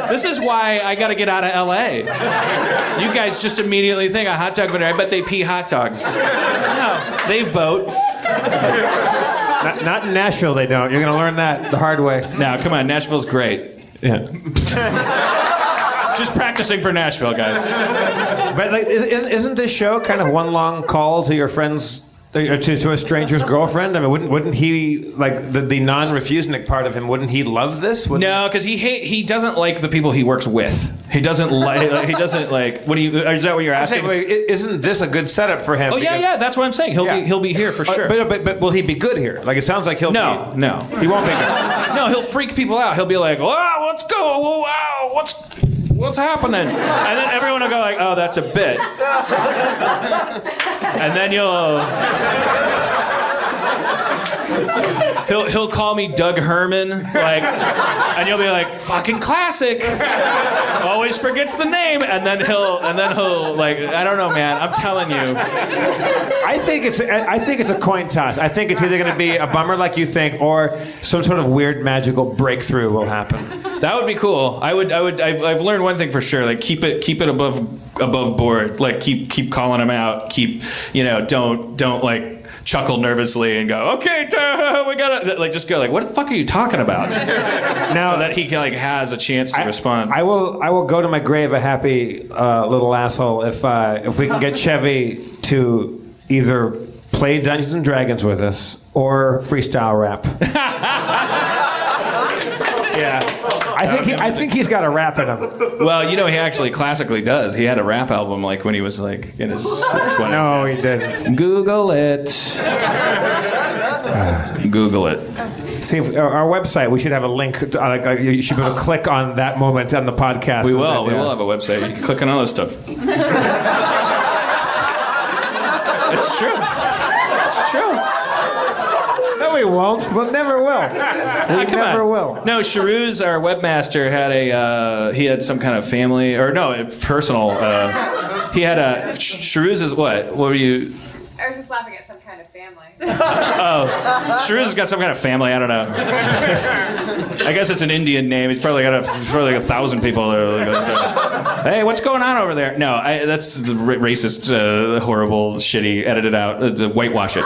Speaker 6: This is why I gotta get out of LA. You guys just immediately think a hot dog vendor, I bet they pee hot dogs. No, they vote.
Speaker 8: Not in Nashville, they don't. You're going to learn that the hard way.
Speaker 6: Now, come on, Nashville's great.
Speaker 8: Yeah.
Speaker 6: Just practicing for Nashville, guys.
Speaker 8: But like, isn't this show kind of one long call to your friends, to a stranger's girlfriend? I mean, wouldn't he, like, the non-refusenik part of him, wouldn't he love this?
Speaker 6: No, because he doesn't like the people he works with. He doesn't like. What do you? Is that what you're asking?
Speaker 8: I'm saying, isn't this a good setup for him?
Speaker 6: Oh yeah. That's what I'm saying. He'll be here for sure.
Speaker 8: But will he be good here? Like, it sounds like he'll.
Speaker 6: No,
Speaker 8: he won't be good.
Speaker 6: No, he'll freak people out. He'll be like, wow, let's go. Wow, what's happening? And then everyone will go like, oh, that's a bit. And then he'll call me Doug Herman, like, and you'll be like, fucking classic. Always forgets the name, and then he'll like, I don't know, man. I'm telling you.
Speaker 8: I think it's a coin toss. I think it's either going to be a bummer like you think, or some sort of weird magical breakthrough will happen.
Speaker 6: That would be cool. I've learned one thing for sure. Like, keep it above board. Like, keep calling him out. Don't like chuckle nervously and go, okay, we gotta, like, just go like, what the fuck are you talking about? Now, so that he can, like, has a chance to respond.
Speaker 8: I will go to my grave a happy little asshole if we can get Chevy to either play Dungeons and Dragons with us or freestyle rap.
Speaker 6: Yeah.
Speaker 8: I think he's got a rap in him.
Speaker 6: Well, he actually classically does. He had a rap album, like, when he was, like, in his 20s.
Speaker 8: No, he didn't.
Speaker 6: Google it. Google it.
Speaker 8: See, our website, we should have a link. You should be able to click on that moment on the podcast.
Speaker 6: We will. We will have a website. You can click on all this stuff. It's true. It's true.
Speaker 8: No, we won't. We'll never will. We never will.
Speaker 6: No, Sharuz, our webmaster, had he had some kind of family, or no, personal. He had a. Sharuz is what? What were you?
Speaker 10: I was just laughing at some kind of family.
Speaker 6: Oh, Sharuz has got some kind of family. I don't know. I guess it's an Indian name. He's probably got like 1,000 people. That are like, hey, what's going on over there? No, that's the racist, horrible, shitty. Edit it out. Whitewash it.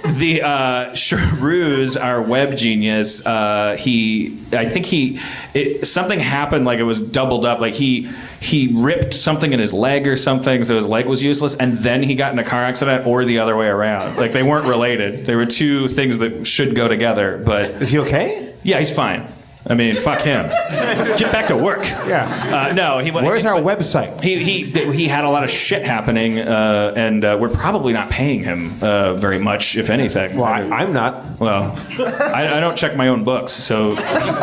Speaker 6: The Sharuz, our web genius, something happened, like it was doubled up, like he ripped something in his leg or something, so his leg was useless, and then he got in a car accident, or the other way around. Like, they weren't related. They were two things that should go together. But
Speaker 8: is he okay?
Speaker 6: Yeah, he's fine. I mean, fuck him. Get back to work.
Speaker 8: Yeah.
Speaker 6: No,
Speaker 8: Where's our website?
Speaker 6: He had a lot of shit happening, and we're probably not paying him very much, if anything.
Speaker 8: Well, I'm not.
Speaker 6: Well, I don't check my own books, so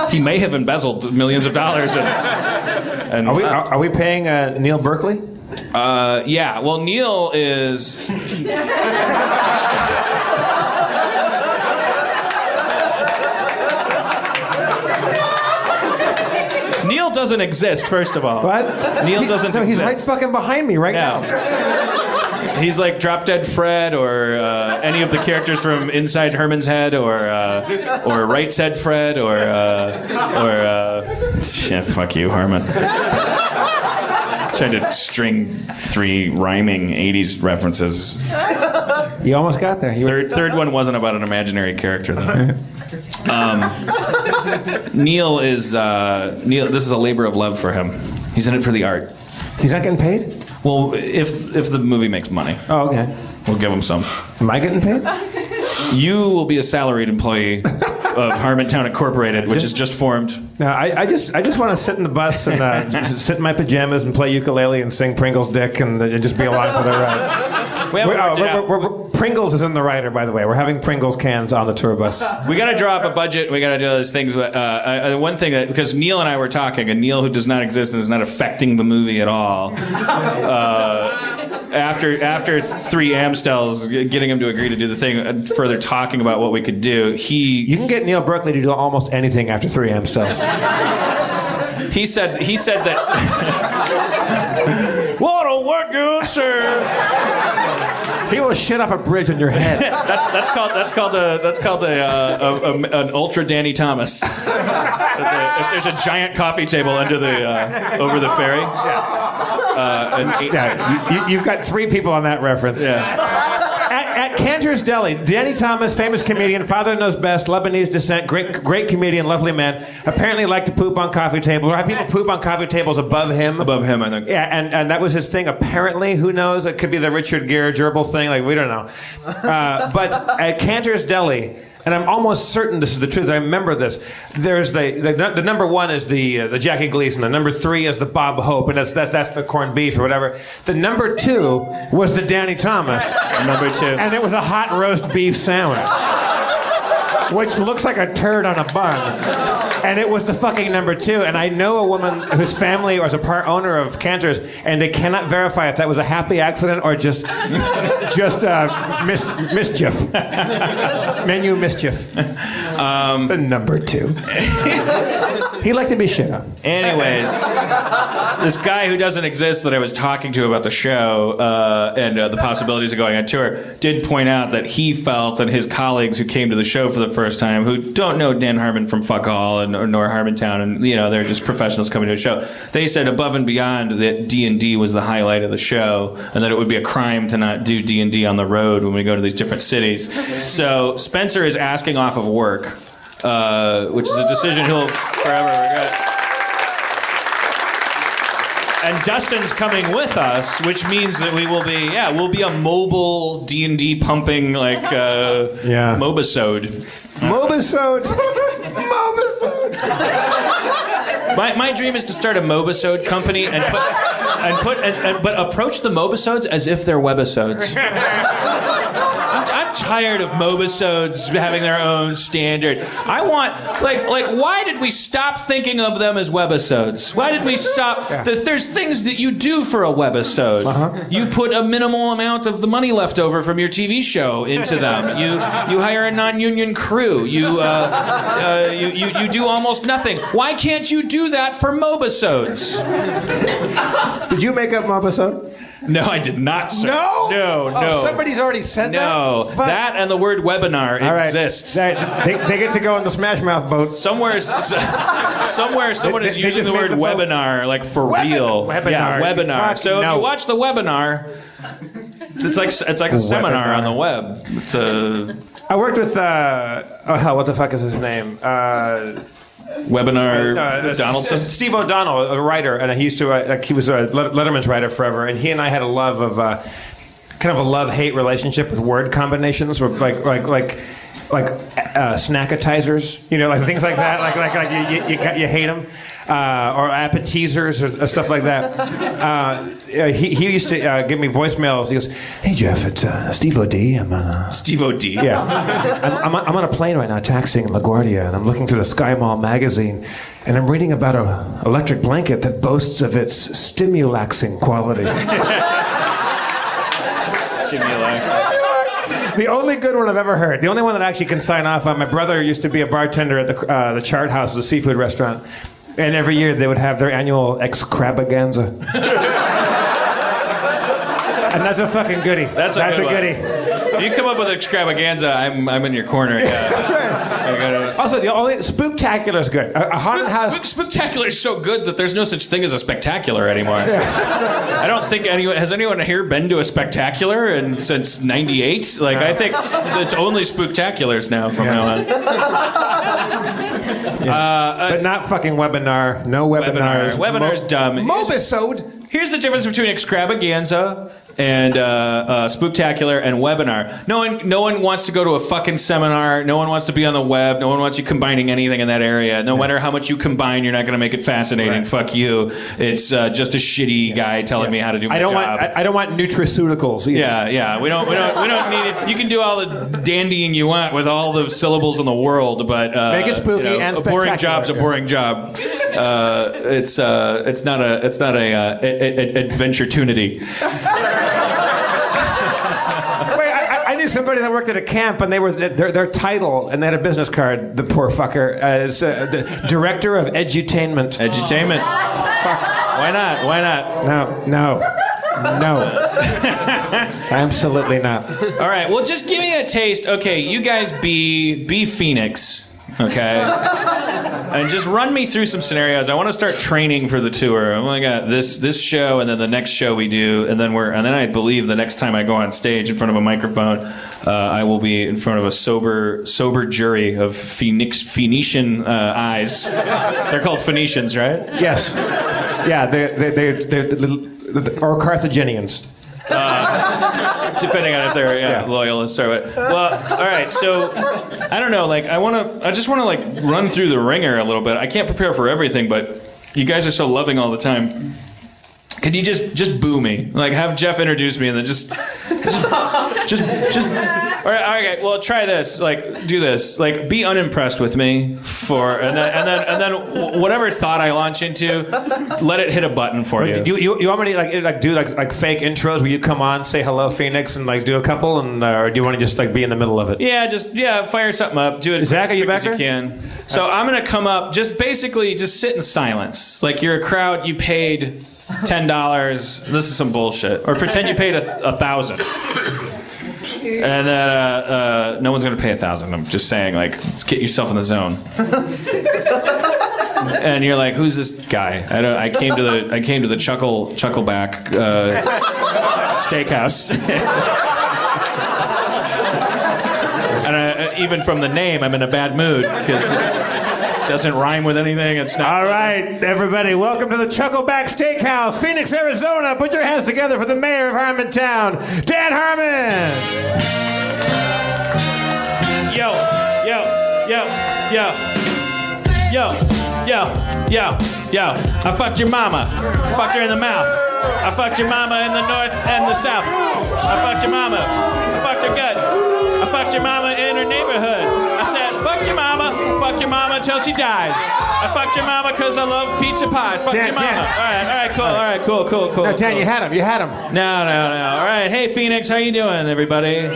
Speaker 6: he may have embezzled millions of dollars. And
Speaker 8: are we paying Neil Berkeley?
Speaker 6: Yeah. Well, Neil is. Neil doesn't exist, first of all.
Speaker 8: What?
Speaker 6: Neil doesn't exist.
Speaker 8: He's right fucking behind me right now.
Speaker 6: He's like Drop Dead Fred, or any of the characters from Inside Herman's Head, or Right Said Fred, or yeah, fuck you, Herman. Tried to string 3 rhyming 80s references.
Speaker 8: You almost got there.
Speaker 6: Third one wasn't about an imaginary character, though. Neil is this is a labor of love for him. He's in it for the art.
Speaker 8: He's not getting paid?
Speaker 6: Well, if the movie makes money.
Speaker 8: Oh, okay.
Speaker 6: We'll give him some.
Speaker 8: Am I getting paid?
Speaker 6: You will be a salaried employee of Harmontown Incorporated, which is just formed.
Speaker 8: No, I just want to sit in the bus and just sit in my pajamas and play ukulele and sing Pringles Dick and just be along for the ride. Pringles is in the rider, by the way. We're having Pringles cans on the tour bus.
Speaker 6: We got to drop a budget. We got to do those things. One thing that, because Neil and I were talking, and Neil, who does not exist and is not affecting the movie at all, after 3 Amstels, getting him to agree to do the thing, further talking about what we could do, you
Speaker 8: can get Neil Berkeley to do almost anything after 3 Amstels.
Speaker 6: He said that. What a work, good sir.
Speaker 8: He will shit up a bridge on your head.
Speaker 6: That's called an ultra Danny Thomas. If there's a giant coffee table under the over the ferry.
Speaker 8: You've got 3 people on that reference.
Speaker 6: Yeah.
Speaker 8: At Cantor's Deli, Danny Thomas, famous comedian, father knows best, Lebanese descent, great comedian, lovely man, apparently liked to poop on coffee tables. Or have people poop on coffee tables above him?
Speaker 6: Above him, I think.
Speaker 8: Yeah, and that was his thing, apparently. Who knows? It could be the Richard Gere gerbil thing. Like, we don't know. But at Cantor's Deli, and I'm almost certain this is the truth. I remember this. There's the number 1 is the Jackie Gleason. The number 3 is the Bob Hope, and that's the corned beef or whatever. The number 2 was the Danny Thomas.
Speaker 6: Number 2,
Speaker 8: and it was a hot roast beef sandwich, which looks like a turd on a bun. And it was the fucking number 2. And I know a woman whose family was a part owner of Cantor's, and they cannot verify if that was a happy accident or just mischief. Menu mischief. The number 2. He liked to be shit on.
Speaker 6: Anyways, this guy who doesn't exist that I was talking to about the show and the possibilities of going on tour did point out that he felt, and his colleagues who came to the show for the first time, who don't know Dan Harmon from fuck all nor Harmontown, and they're just professionals coming to a show, they said above and beyond that D&D was the highlight of the show, and that it would be a crime to not do D&D on the road when we go to these different cities. So Spencer is asking off of work, which is a decision he'll forever regret. And Dustin's coming with us, which means that we'll be a mobile D&D pumping Mobisode.
Speaker 8: Mobisode.
Speaker 6: My dream is to start a Mobisode company but approach the Mobisodes as if they're webisodes. I'm tired of Mobisodes having their own standard. I want why did we stop thinking of them as webisodes? Why did we stop? Yeah. There's things that you do for a webisode. You put a minimal amount of the money left over from your TV show into them. You hire a non-union crew. You do almost nothing. Why can't you do that for Mobisodes?
Speaker 8: Did you make up Mobisode?
Speaker 6: No, I did not, sir.
Speaker 8: No?
Speaker 6: No.
Speaker 8: Somebody's already said that?
Speaker 6: No. That and the word webinar exists.
Speaker 8: They get to go on the Smash Mouth boat.
Speaker 6: Somewhere someone is using the word webinar, like for real.
Speaker 8: Webinar.
Speaker 6: Yeah, webinar. So if you watch the webinar, it's like a seminar on the web.
Speaker 8: I worked with, what the fuck is his name?
Speaker 6: Webinar Donaldson?
Speaker 8: Steve O'Donnell, a writer, and he used to he was a Letterman's writer forever, and he and I had a love of kind of a love-hate relationship with word combinations, where like snackatizers, like things like that, like you hate them, or appetizers or stuff like that. He used to give me voicemails. He goes, "Hey Jeff, it's Steve O.D. I'm on
Speaker 6: Steve O.D.
Speaker 8: Yeah, I'm on a plane right now, taxiing in LaGuardia, and I'm looking through the Sky Mall magazine, and I'm reading about an electric blanket that boasts of its stimulaxing qualities."
Speaker 6: Stimulaxing.
Speaker 8: The only good one I've ever heard. The only one that I actually can sign off on. My brother used to be a bartender at the Chart House, a seafood restaurant, and every year they would have their annual extravaganza. And that's a fucking goodie.
Speaker 6: That's a goodie. If you come up with extravaganza, I'm in your corner.
Speaker 8: Also, the only Spooktacular is good. A haunted house.
Speaker 6: Spooktacular is so good that there's no such thing as a spectacular anymore. I don't think anyone here been to a spectacular since '98. I think it's only Spooktaculars now from now on.
Speaker 8: But not fucking webinar. No webinars.
Speaker 6: Webinar's dumb.
Speaker 8: Mobisode.
Speaker 6: Here's the difference between extravaganza and Spooktacular and webinar. No one wants to go to a fucking seminar. No one wants to be on the web. No one wants you combining anything in that area. No matter how much you combine, you're not going to make it fascinating. Right. Fuck you. It's just a shitty guy telling me how to do my job.
Speaker 8: I don't want nutraceuticals either.
Speaker 6: Yeah. We don't need it. You can do all the dandying you want with all the syllables in the world, but
Speaker 8: make it spooky and spectacular.
Speaker 6: A boring job's a boring job. It's not a Adventurtunity.
Speaker 8: I knew somebody that worked at a camp, and they were their title, and they had a business card. The poor fucker is the director of edutainment.
Speaker 6: Edutainment. Fuck. Why not?
Speaker 8: No. Absolutely not.
Speaker 6: All right. Well, just give me a taste. Okay, you guys be Phoenix. Okay, and just run me through some scenarios. I want to start training for the tour. I got this show, and then the next show we do, and then I believe the next time I go on stage in front of a microphone, I will be in front of a sober jury of Phoenician eyes. They're called Phoenicians, right?
Speaker 8: Yes. Yeah, they're or Carthaginians.
Speaker 6: Depending on if they're loyalists or what. Well, all right. So I don't know. I just want to run through the ringer a little bit. I can't prepare for everything, but you guys are so loving all the time. Could you just boo me? Have Jeff introduce me and then just All right, okay, well, try this. Like, do this. Like, be unimpressed with me and then whatever thought I launch into, let it hit a button for you.
Speaker 8: You want me to do fake intros where you come on, say hello, Phoenix, and like do a couple, and or do you want to just like be in the middle of it?
Speaker 6: Yeah, fire something up. Do it.
Speaker 8: Zach, are you back
Speaker 6: as you can. So I'm gonna come up. Just basically, just sit in silence. Like you're a crowd. You paid $10. This is some bullshit. Or pretend you paid $1,000. And then no one's gonna pay $1,000. I'm just saying, like, get yourself in the zone. And you're like, who's this guy? I came to the Chuckleback steakhouse. And even from the name, I'm in a bad mood because it doesn't rhyme with anything. It's not.
Speaker 5: All right, everybody, welcome to the Chuckleback Steakhouse, Phoenix, Arizona. Put your hands together for the mayor of Harmontown, Dan Harmon.
Speaker 6: Yo. I fucked your mama. Fucked her in the mouth. I fucked your mama in the north and the south. I fucked your mama. I fucked her gut. I fucked your mama in her neighborhood. I said, fuck your mama until she dies. I fucked your mama because I love pizza pies. Fuck your mama. All right, cool.
Speaker 5: No, Dan, you had him.
Speaker 6: No. All right, hey, Phoenix, how you doing, everybody? Yeah.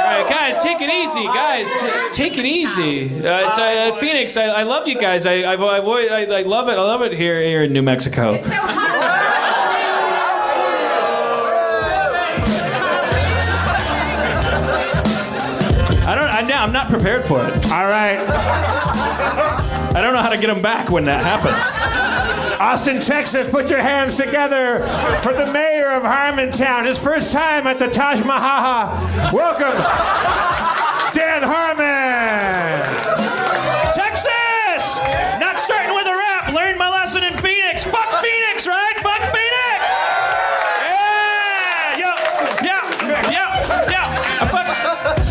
Speaker 6: All right, guys, take it easy, guys. Take it easy. It's Phoenix. I love you guys. I love it. I love it here in New Mexico.
Speaker 10: It's so hot.
Speaker 6: I'm not prepared for it.
Speaker 5: All right.
Speaker 6: I don't know how to get them back when that happens.
Speaker 5: Austin, Texas, put your hands together for the mayor of Harmontown. His first time at the Taj Mahal. Welcome, Dan Harmon.
Speaker 6: Texas! Not starting with a rap. Learned my lesson in Phoenix. Fuck Phoenix, right? Fuck Phoenix! Yeah!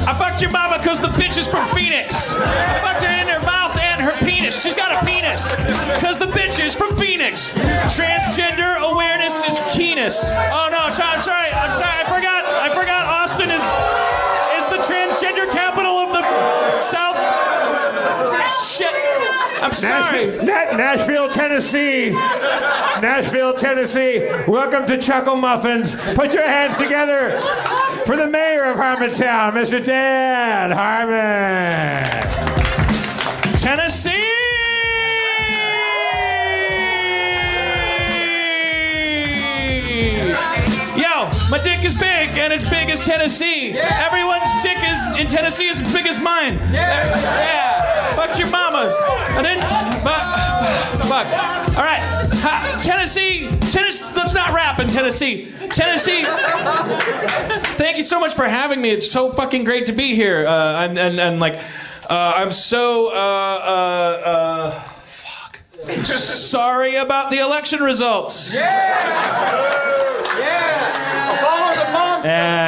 Speaker 6: I fucked your mama because the bitch is from Phoenix. I fucked her in her mouth and her penis. She's got a penis because the bitch is from Phoenix. Transgender awareness is keenest. Oh no, I'm sorry. I forgot Austin is the transgender capital of the South. Shit. I'm sorry.
Speaker 5: Nashville, Tennessee. Welcome to Chuckle Muffins. Put your hands together for the mayor of Harmontown, Mr. Dan Harmon.
Speaker 6: Tennessee! Yo, my dick is big, and it's big as Tennessee. Yeah. Everyone's dick in Tennessee is as big as mine. Yeah. Fuck your mamas. I didn't. Fuck. All right. Tennessee. Let's not rap in Tennessee. Tennessee. Thank you so much for having me. It's so fucking great to be here. I'm so sorry about the election results.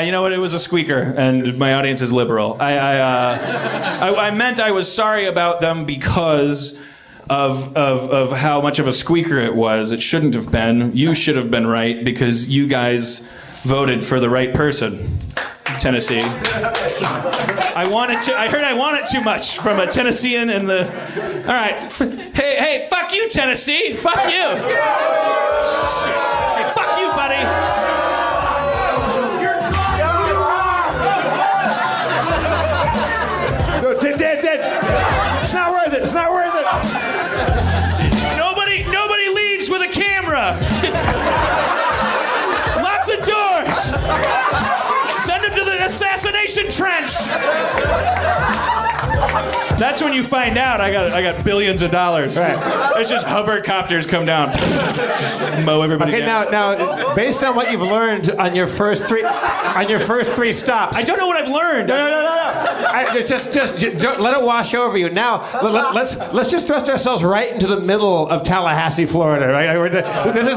Speaker 6: You know what? It was a squeaker, and my audience is liberal. I meant I was sorry about them because of how much of a squeaker it was. It shouldn't have been. You should have been right because you guys voted for the right person. Tennessee. I heard I wanted too much from a Tennessean in the. All right. Hey, fuck you, Tennessee. Fuck you. Hey, fuck you, buddy.
Speaker 5: It's not worth it.
Speaker 6: Nobody leaves with a camera. Lock the doors. Send them to the assassination trench. That's when you find out I got billions of dollars.
Speaker 5: Right.
Speaker 6: It's just hovercopters come down, just mow everybody down.
Speaker 5: Okay, now, based on what you've learned on your first three stops.
Speaker 6: I don't know what I've learned.
Speaker 5: No. Just let it wash over you. Now, let's just thrust ourselves right into the middle of Tallahassee, Florida. Right? This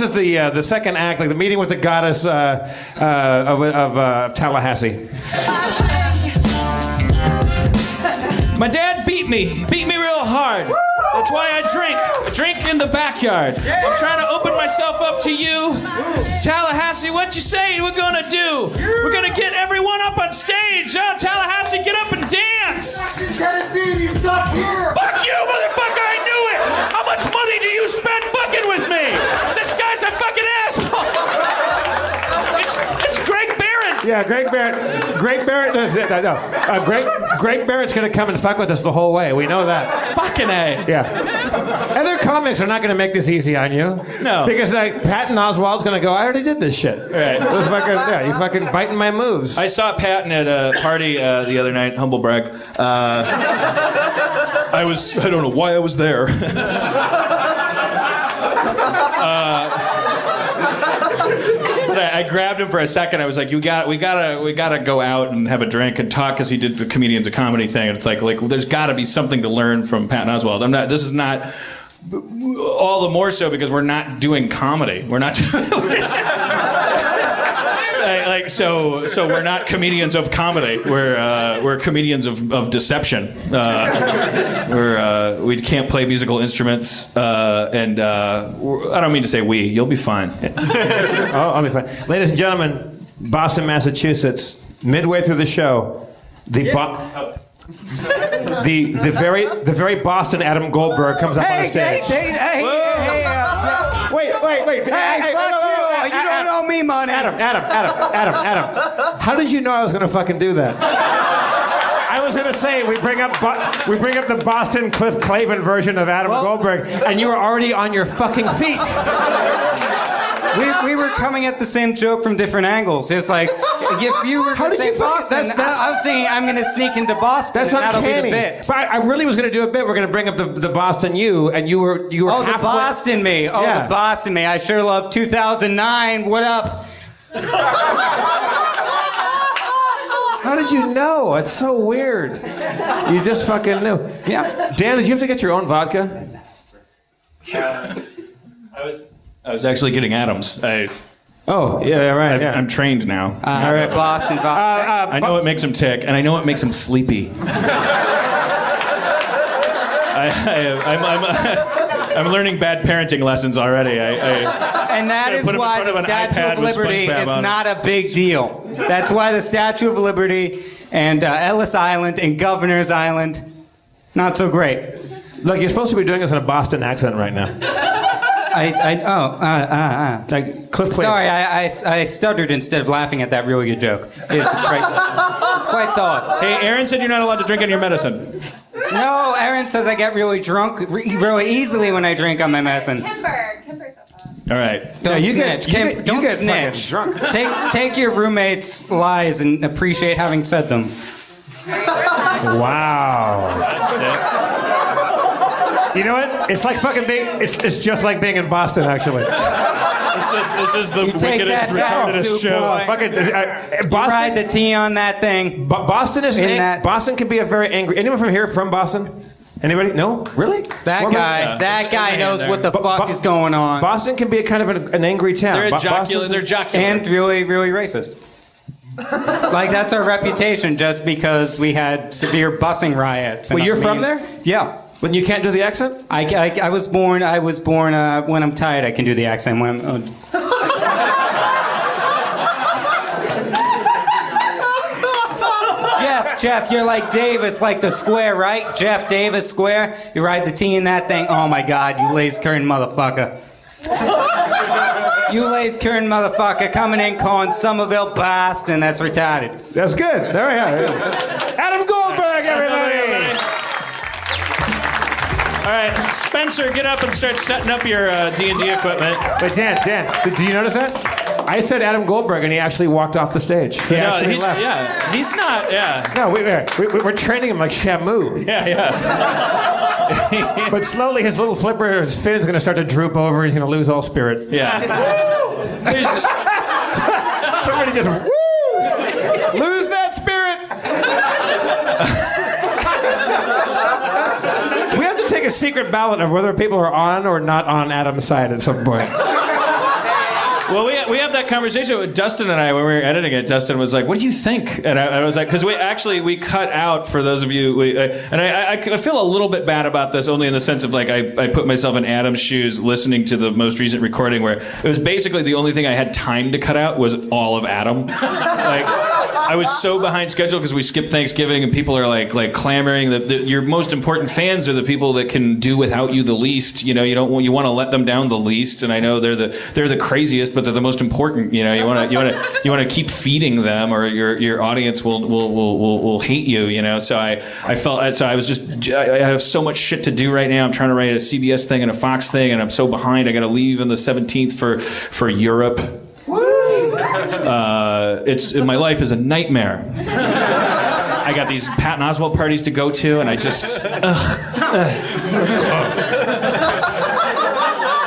Speaker 5: is the second act, like the meeting with the goddess of Tallahassee.
Speaker 6: My dad beat me real hard. That's why I drink. I drink in the backyard. I'm trying to open myself up to you. Tallahassee, what you say we're gonna do? We're gonna get everyone up on stage. Oh, Tallahassee, get up and dance.
Speaker 12: Tennessee, you suck here.
Speaker 6: Fuck you, motherfucker, I knew it. How much money do you spend fucking with me? This guy's a fucking asshole. It's Greg Barron.
Speaker 8: Yeah, Greg Barrett. Greg Barrett. Greg Barrett's gonna come and fuck with us the whole way. We know that.
Speaker 6: Fucking A.
Speaker 8: Yeah. Other comics are not gonna make this easy on you.
Speaker 6: No.
Speaker 8: Because Patton Oswalt's gonna go, I already did this shit.
Speaker 6: Right.
Speaker 8: You fucking biting my moves.
Speaker 6: I saw Patton at a party the other night, humble brag. I don't know why I was there. But I grabbed him for a second. I was like, we gotta go out and have a drink and talk, because he did the Comedians of Comedy thing. And it's like there's gotta be something to learn from Patton Oswalt. This is not, all the more so because we're not doing comedy. We're not so we're not comedians of comedy. We're comedians of deception. We can't play musical instruments, and I don't mean to say we. You'll be fine.
Speaker 8: Oh, I'll be fine. Ladies and gentlemen, Boston, Massachusetts. Midway through the show, the very Boston Adam Goldberg comes up on stage. Wait.
Speaker 12: Hey, fuck you. You don't owe me money.
Speaker 8: Adam. How did you know I was going to fucking do that? I was going to say we bring up the Boston Cliff Clavin version of Adam Goldberg, and you were already on your fucking feet.
Speaker 12: We were coming at the same joke from different angles. It was like, if you were
Speaker 8: How did you
Speaker 12: Boston, I was saying I'm going to sneak into Boston.
Speaker 8: That's uncanny.
Speaker 12: That'll be the bit.
Speaker 8: But I really was going to do a bit. We're going to bring up the Boston you, and you were
Speaker 12: Oh,
Speaker 8: halfway.
Speaker 12: the Boston me. Oh,
Speaker 8: Yeah.
Speaker 12: the Boston me. I sure love 2009. What up?
Speaker 8: How did you know? It's so weird. You just fucking knew.
Speaker 12: Yeah.
Speaker 8: Dan, did you have to get your own vodka?
Speaker 6: I was actually getting Adams.
Speaker 8: Oh, yeah, right. Yeah.
Speaker 6: I'm trained now.
Speaker 12: All right, Boston.
Speaker 6: I know it makes him tick, and I know it makes him sleepy. I'm learning bad parenting lessons already.
Speaker 12: And that is why the Statue of Liberty is not a big deal. That's why the Statue of Liberty and Ellis Island and Governor's Island, not so great.
Speaker 8: Look, you're supposed to be doing this in a Boston accent right now. Like Cliff Clavin.
Speaker 12: Sorry, I stuttered instead of laughing at that really good joke. It's quite solid.
Speaker 6: Hey, Aaron said you're not allowed to drink on your medicine.
Speaker 12: No, Aaron says I get really drunk really easily when I drink on my medicine.
Speaker 10: Kimber's
Speaker 6: All right.
Speaker 12: Don't
Speaker 8: you
Speaker 12: snitch. Don't
Speaker 8: get
Speaker 12: snitch.
Speaker 8: fucking drunk.
Speaker 12: Take your roommate's lies and appreciate having said them.
Speaker 8: Wow. You know what? It's like fucking being. It's just like being in Boston, actually.
Speaker 6: This is the wickedest, retardedest show.
Speaker 8: Fucking
Speaker 12: Boston. Ride the T on that thing.
Speaker 8: Boston is Boston can be a very angry. Anyone from here from Boston? Anybody? No? Really?
Speaker 12: That guy knows what the fuck is going on.
Speaker 8: Boston can be a kind of an angry town.
Speaker 6: They're jocular.
Speaker 12: And really, really racist. Like, that's our reputation, just because we had severe busing riots.
Speaker 8: Well, you're from there?
Speaker 12: Yeah.
Speaker 8: But you can't do the accent?
Speaker 12: I was born when I'm tired, I can do the accent. When I'm... Jeff, you're like Davis, like the square, right? Jeff Davis Square. You ride the T in that thing. Oh my God, you lace curtain motherfucker. You lace curtain motherfucker coming in calling Somerville Boston. That's retarded.
Speaker 8: That's good. There we are. Adam Goldberg, everybody.
Speaker 6: All right, Spencer, get up and start setting up your D&D equipment.
Speaker 8: But Dan, did you notice that? I said Adam Goldberg, and he actually walked off the stage. He actually left.
Speaker 6: Yeah, he's not. Yeah.
Speaker 8: No, we're training him like Shamu.
Speaker 6: Yeah.
Speaker 8: But slowly, his little flipper, his fin's going to start to droop over. He's going to lose all spirit.
Speaker 6: Yeah.
Speaker 8: Somebody just lose that spirit. We have to take a secret ballot of whether people are on or not on Adam's side at some point.
Speaker 6: Well, we had that conversation with Dustin and I when we were editing it. Dustin was like, "What do you think?" And I was like, "Because we cut out, for those of you, I feel a little bit bad about this, only in the sense of like I put myself in Adam's shoes listening to the most recent recording where it was basically the only thing I had time to cut out was all of Adam. Like I was so behind schedule because we skipped Thanksgiving and people are like clamoring that your most important fans are the people that can do without you the least. You know, you want to let them down the least, and I know they're the craziest, but they're the most important. You know, you want to keep feeding them, or your audience will hate you. You know, so I have so much shit to do right now. I'm trying to write a CBS thing and a Fox thing, and I'm so behind. I got to leave on the 17th for Europe. My life is a nightmare. I got these Patton Oswalt parties to go to, and I just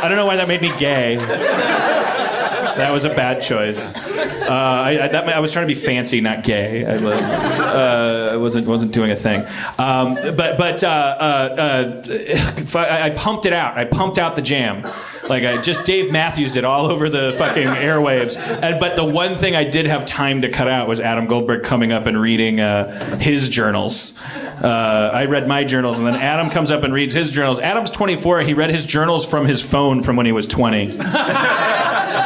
Speaker 6: I don't know why that made me gay. That was a bad choice. I was trying to be fancy, not gay. I wasn't doing a thing. I pumped it out. I pumped out the jam. Like Dave Matthews did all over the fucking airwaves. But the one thing I did have time to cut out was Adam Goldberg coming up and reading his journals. I read my journals, and then Adam comes up and reads his journals. Adam's 24. He read his journals from his phone from when he was 20.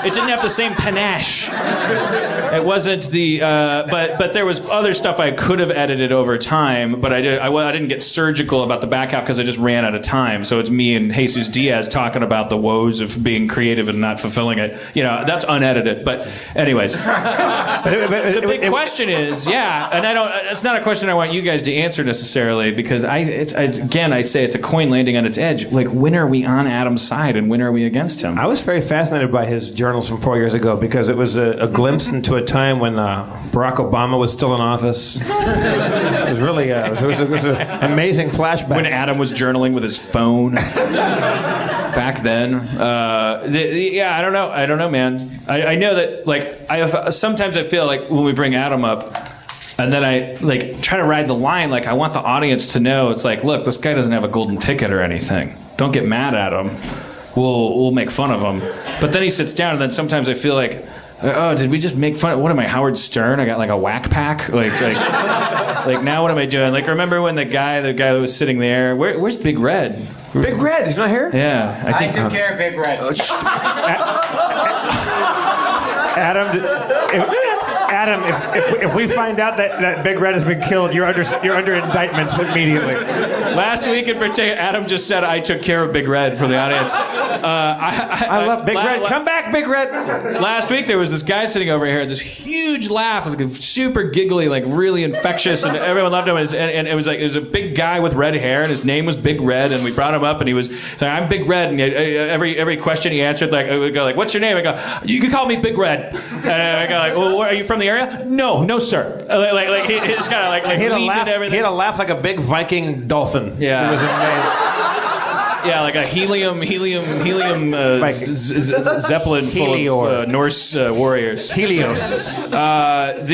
Speaker 6: It didn't have the same panache. It wasn't the, but there was other stuff I could have edited over time, but I didn't get surgical about the back half because I just ran out of time. So it's me and Jesus Diaz talking about the woes of being creative and not fulfilling it. You know, that's unedited. But anyways, the big question is, and it's not a question I want you guys to answer necessarily, because I say it's a coin landing on its edge. Like, when are we on Adam's side and when are we against him?
Speaker 8: I was very fascinated by his journals from 4 years ago because it was a glimpse into a time when Barack Obama was still in office. It was really it was an amazing flashback.
Speaker 6: When Adam was journaling with his phone back then. I don't know, man. I know that sometimes I feel like when we bring Adam up, and then I try to ride the line. Like, I want the audience to know it's like, look, this guy doesn't have a golden ticket or anything. Don't get mad at him. We'll make fun of him. But then he sits down, and then sometimes I feel like, oh, did we just make fun of, what am I, Howard Stern? I got like a whack pack? Like now what am I doing? Like, remember when the guy that was sitting there, where's Big Red?
Speaker 8: Big Red, he's not here?
Speaker 6: Yeah.
Speaker 12: I took care of Big Red.
Speaker 5: Adam, if we find out that Big Red has been killed, you're under indictment immediately.
Speaker 6: Last week in particular, Adam just said I took care of Big Red from the audience.
Speaker 8: I love Big Red. Come back, Big Red.
Speaker 6: Last week there was this guy sitting over here, this huge laugh, like super giggly, like really infectious, and everyone loved him. And it was a big guy with red hair, and his name was Big Red, and we brought him up, and he was saying, "I'm Big Red," and every question he answered, like, I would go like, "What's your name?" I go, "You can call me Big Red." And I go like, "Well, are you from the area?" No, sir. Like he just kind of like
Speaker 8: he had a laugh. He had a laugh like a big Viking dolphin.
Speaker 6: Yeah,
Speaker 8: it was amazing.
Speaker 6: Yeah, like a helium zeppelin full of Norse warriors.
Speaker 8: Helios.
Speaker 6: But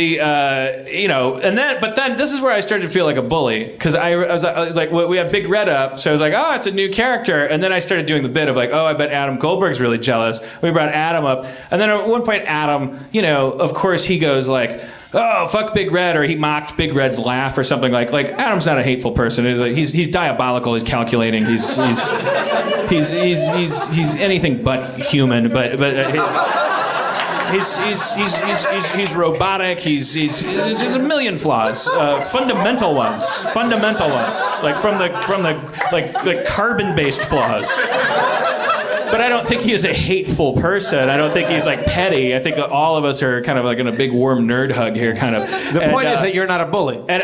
Speaker 6: then this is where I started to feel like a bully, because I was like, well, we had Big Red up, so I was like, oh, it's a new character, and then I started doing the bit of like, oh, I bet Adam Goldberg's really jealous. We brought Adam up, and then at one point, Adam, of course, he goes like, oh, fuck Big Red, or he mocked Big Red's laugh or something like Adam's not a hateful person. He's diabolical. He's calculating. He's anything but human. But he's robotic. He's a million flaws. Fundamental ones. Like from the carbon-based flaws. But I don't think he is a hateful person. I don't think he's like petty. I think all of us are kind of like in a big warm nerd hug here, kind of.
Speaker 8: The point is that you're not a bully.
Speaker 6: But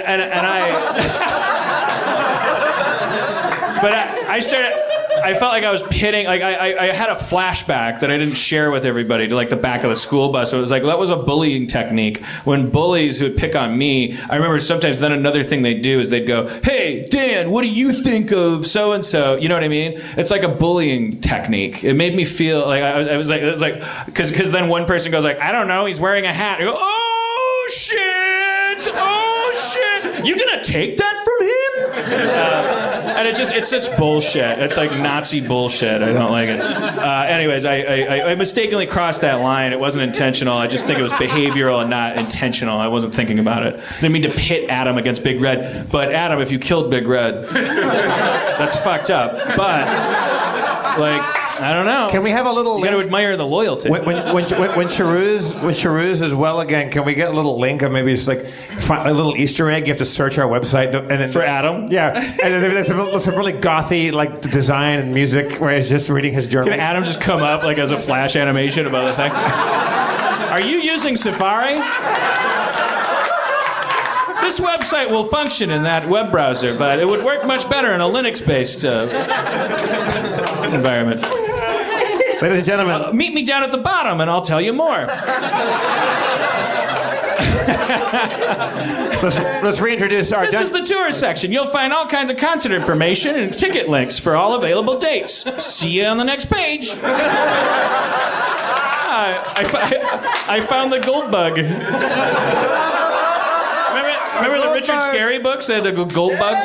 Speaker 6: I started. I felt like I was pitting, like I had a flashback that I didn't share with everybody to like the back of the school bus. So it was like, that was a bullying technique. When bullies who would pick on me, I remember sometimes then another thing they'd do is they'd go, hey, Dan, what do you think of so-and-so? You know what I mean? It's like a bullying technique. It made me feel like, I was like, because then one person goes like, I don't know, he's wearing a hat. I go, oh shit, you gonna take that from him? And it's such bullshit. It's like Nazi bullshit. I don't like it. Anyways, I mistakenly crossed that line. It wasn't intentional. I just think it was behavioral and not intentional. I wasn't thinking about it. I didn't mean to pit Adam against Big Red. But Adam, if you killed Big Red, that's fucked up. But, like, I don't know.
Speaker 8: Can we have a little?
Speaker 6: You got to admire the loyalty.
Speaker 8: When Sharouz is well again, can we get a little link of maybe it's like a little Easter egg? You have to search our website
Speaker 6: for Adam.
Speaker 8: Yeah, and then there's some really gothy like design and music where he's just reading his journal.
Speaker 6: Can Adam just come up like as a flash animation about the thing? Are you using Safari? This website will function in that web browser, but it would work much better in a Linux-based environment.
Speaker 8: Ladies and gentlemen,
Speaker 6: meet me down at the bottom and I'll tell you more.
Speaker 8: let's reintroduce our...
Speaker 6: This is the tour section. You'll find all kinds of concert information and ticket links for all available dates. See you on the next page. I found the gold bug. Remember the Richard Scarry books? They had the gold bug,